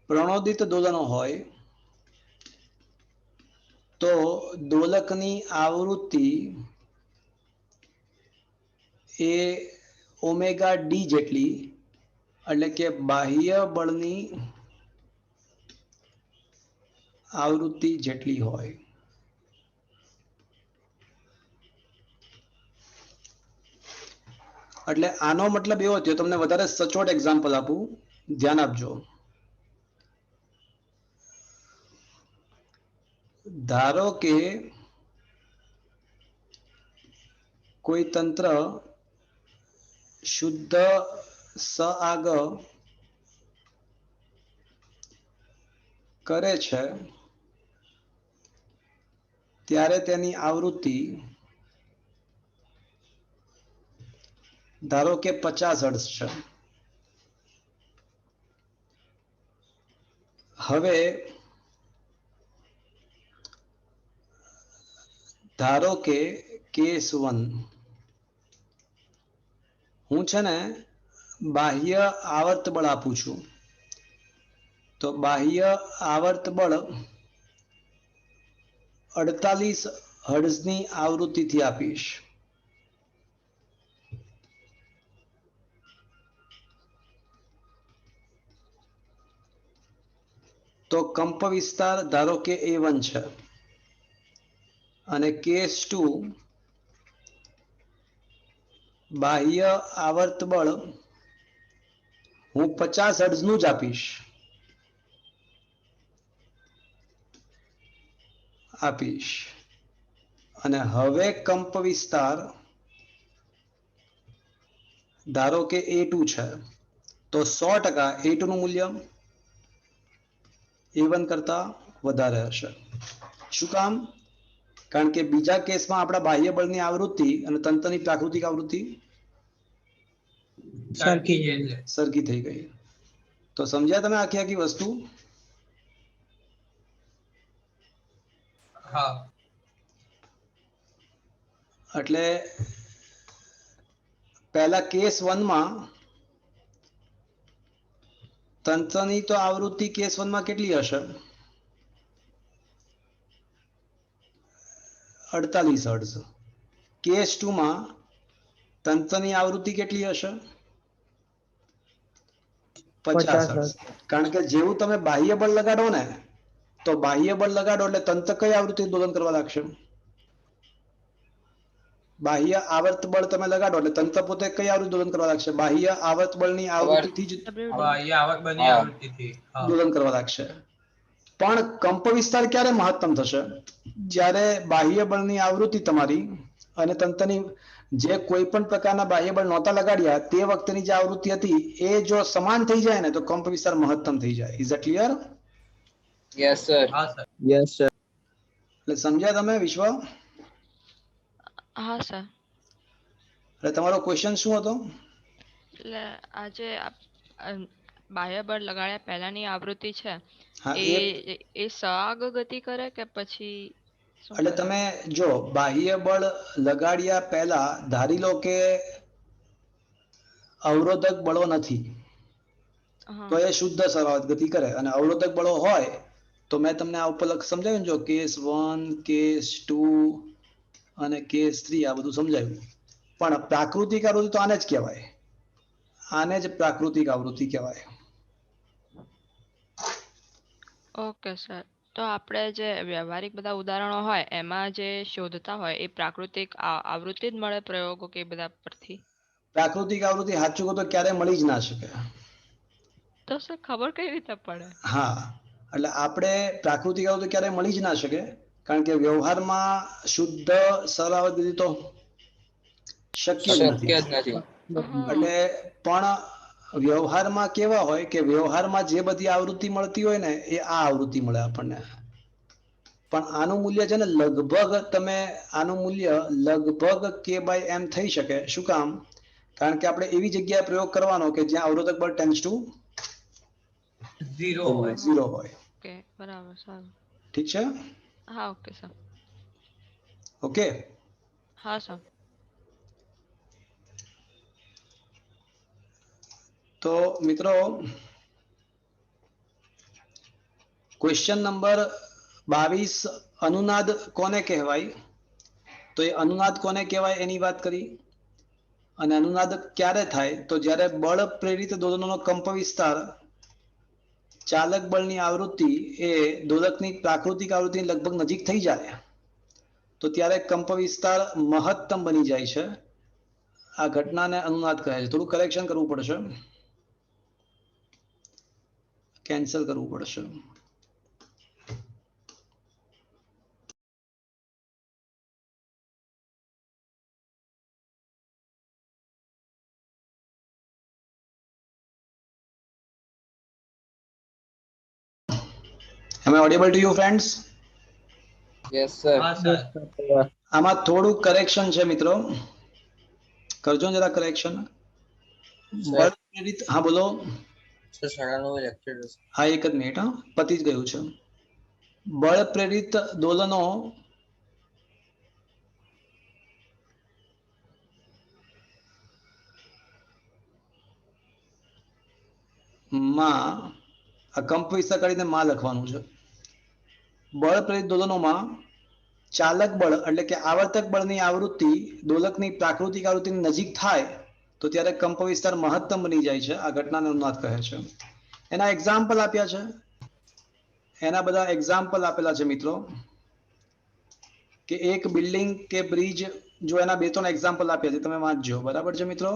પ્રણોદિત દોલનો હોય તો દોલકની આવૃત્તિ એ ઓમેગા ડી જેટલી, એટલે કે બાહ્ય બળની આવૃત્તિ જેટલી હોય. એટલે આનો મતલબ એવો થયો, તમને વધારે સચોટ એક્ઝામ્પલ આપું, ધ્યાન આપજો. ધારો કે કોઈ તંત્ર શુદ્ધ સઆગ કરે છે ત્યારે તેની આવૃત્તિ ધારો કે 50 હર્ટ્ઝ છે. હવે ધારો કે કેસ 1 હું છે ને બાહ્ય આવર્ત બળ આપું છું. તો બાહ્ય આવર્ત બળ 48 હર્ટ્ઝની આવૃત્તિથી આપીશ. તો કંપ વિસ્તાર ધારો કે A1 છે અને કેસ 2 બાહ્ય આવર્ત બળ હું 50 હર્ટ્ઝનું જ આપીશ અને હવે કંપ વિસ્તાર ધારો કે A2 છે તો 100% A2 નું મૂલ્ય A1 કરતા વધારે હશે. શું કામ? કારણ કે બીજા કેસમાં આપણા બાહ્ય બળની આવૃત્તિ અને તંત્રની પ્રાકૃતિક આવૃત્તિ સરખી થઈ ગઈ. તો સમજ્યા તમે આખી આખી વસ્તુ? હા. એટલે પહેલા કેસ 1 માં તંત્રની તો આવૃત્તિ કેસ 1 માં કેટલી હશે? 48 હર્ટ્ઝ. કેસ 2 માં તંત્રની આવૃત્તિ કેટલી હશે? 50 હર્ટ્ઝ. કારણ કે જેવું તમે બાહ્ય બળ લગાડો ને તો બાહ્ય બળ લગાડો એટલે તંત્ર કઈ આવૃત્તિ દોલન કરવા લાગશે? બાહ્ય આવર્ત બળ તમે લગાડો એટલે તંત્ર પોતે કઈ આવૃત્તિ દોલન કરવા લાગશે? બાહ્ય આવર્ત બળની આવૃત્તિથી જ બાહ્ય આવર્ત બળની આવૃત્તિથી દોલન કરવા લાગશે. પણ કંપ વિસ્તાર ક્યારે મહત્તમ થશે? જ્યારે બાહ્ય બળની આવૃત્તિ તમારી અને તંત્રની જે કોઈ પણ પ્રકારના બાહ્ય બળ નહોતા લગાડ્યા તે વખતની જે આવૃત્તિ હતી એ જો સમાન થઈ જાય ને તો કંપ વિસ્તાર મહત્તમ થઈ જાય. Is it clear? Yes sir. હા સર. Yes sir. એટલે સમજ્યા તમે વિશ્વ? હા સર. એટલે તમારો ક્વેશ્ચન શું હતો? એટલે આજે બાહ્ય બળ લગાડ્યા પહેલાની આવૃત્તિ છે હા એ સઆગ ગતિ કરે કે પછી શું એટલે કરે? તમે જો બાહ્ય બળ લગાડ્યા પહેલા ધારી લો કે અવરોધક બળો નથી તો એ શુદ્ધ સરાવત ગતિ કરે અને અવરોધક બળો હોય તો મેં તમને આ ઉપર સમજાવ્યું જો કેસ 1 કેસ 2 અને કેસ 3 આ બધું સમજાવ્યું. પણ પ્રાકૃતિક આવૃત્તિ તો આને જ કહેવાય. આને જ પ્રાકૃતિક આવૃત્તિ કહેવાય. Okay sir. તો આપણે જે વ્યવહારિક બધા ઉદાહરણો હોય એમાં જે શોધતા હોય એ પ્રાકૃતિક આવૃત્તિ જ મળે પ્રયોગો કે બધા પરથી? પ્રાકૃતિક આવૃત્તિ સાચું કહો તો ક્યારેય મળી જ ના શકે. તો સર ખબર કઈ રીતે પડે? હા એટલે આપણે પ્રાકૃતિક આવૃત્તિ ક્યારેય મળી જ ના શકે કારણ કે વ્યવહારમાં શુદ્ધ સરાવત ગતિ તો શક્ય જ નથી. એટલે પણ વ્યવહારમાં કેવા હોય કે વ્યવહારમાં જે બધી આવૃત્તિ મળતી હોય ને એ આ આવૃત્તિ મળે આપણને. પણ આનું મૂલ્ય છે ને લગભગ તમે આનું મૂલ્ય લગભગ k/m થઈ શકે. શું કામ? કારણ કે આપણે એવી જગ્યાએ પ્રયોગ કરવાનો કે જ્યાં અવરોધક બળ ટેન્ડ્સ ટુ 0 હોય. ઓકે બરાબર. સારું. ઠીક છે? હા ઓકે સર. ઓકે. હા સર. તો મિત્રો ક્વેશ્ચન નંબર 22 અનુનાદ કોને કહેવાય? તો એ અનુનાદ કોને કહેવાય એની વાત કરી. અને અનુનાદ ક્યારે થાય? તો જ્યારે બળ પ્રેરિત દોલનોનો કંપ વિસ્તાર ચાલક બળની આવૃત્તિ એ દોલકની પ્રાકૃતિક આવૃત્તિની લગભગ નજીક થઈ જાય તો ત્યારે કંપ વિસ્તાર મહત્તમ બની જાય છે. આ ઘટનાને અનુનાદ કહે છે. થોડું કરેક્શન કરવું પડશે, કેન્સલ કરવું પડશે. Am I audible to you, friends? Yes sir. હા સર. આમાં થોડું કરેક્શન છે મિત્રો, કરજો ને જરા કરેક્શન. બળ પ્રેરિત, હા બોલો. સર 9:30 લેક્ચર છે. હા એક જ મિનિટ, હા પતી જ ગયું છે. બળ પ્રેરિત દોલનો માં આ કંપ વિસ્તાર કરીને માં લખવાનું છે. બળ પ્રેરિત દોલનોમાં ચાલક બળ એટલે કે આવર્તક બળની આવૃત્તિ દોલકની પ્રાકૃતિક આવૃત્તિની નજીક થાય તો ત્યારે કંપ વિસ્તાર મહત્તમ બની જાય છે. આ ઘટનાને ઉન્માદ કહે છે. એના એક્ઝામ્પલ આપ્યા છે, એના બધા એક્ઝામ્પલ આપેલા છે મિત્રો, કે એક બિલ્ડિંગ કે બ્રિજ, જો એના 2-3 એક્ઝામ્પલ આપ્યા છે, તમે વાંચજો. બરાબર છે મિત્રો?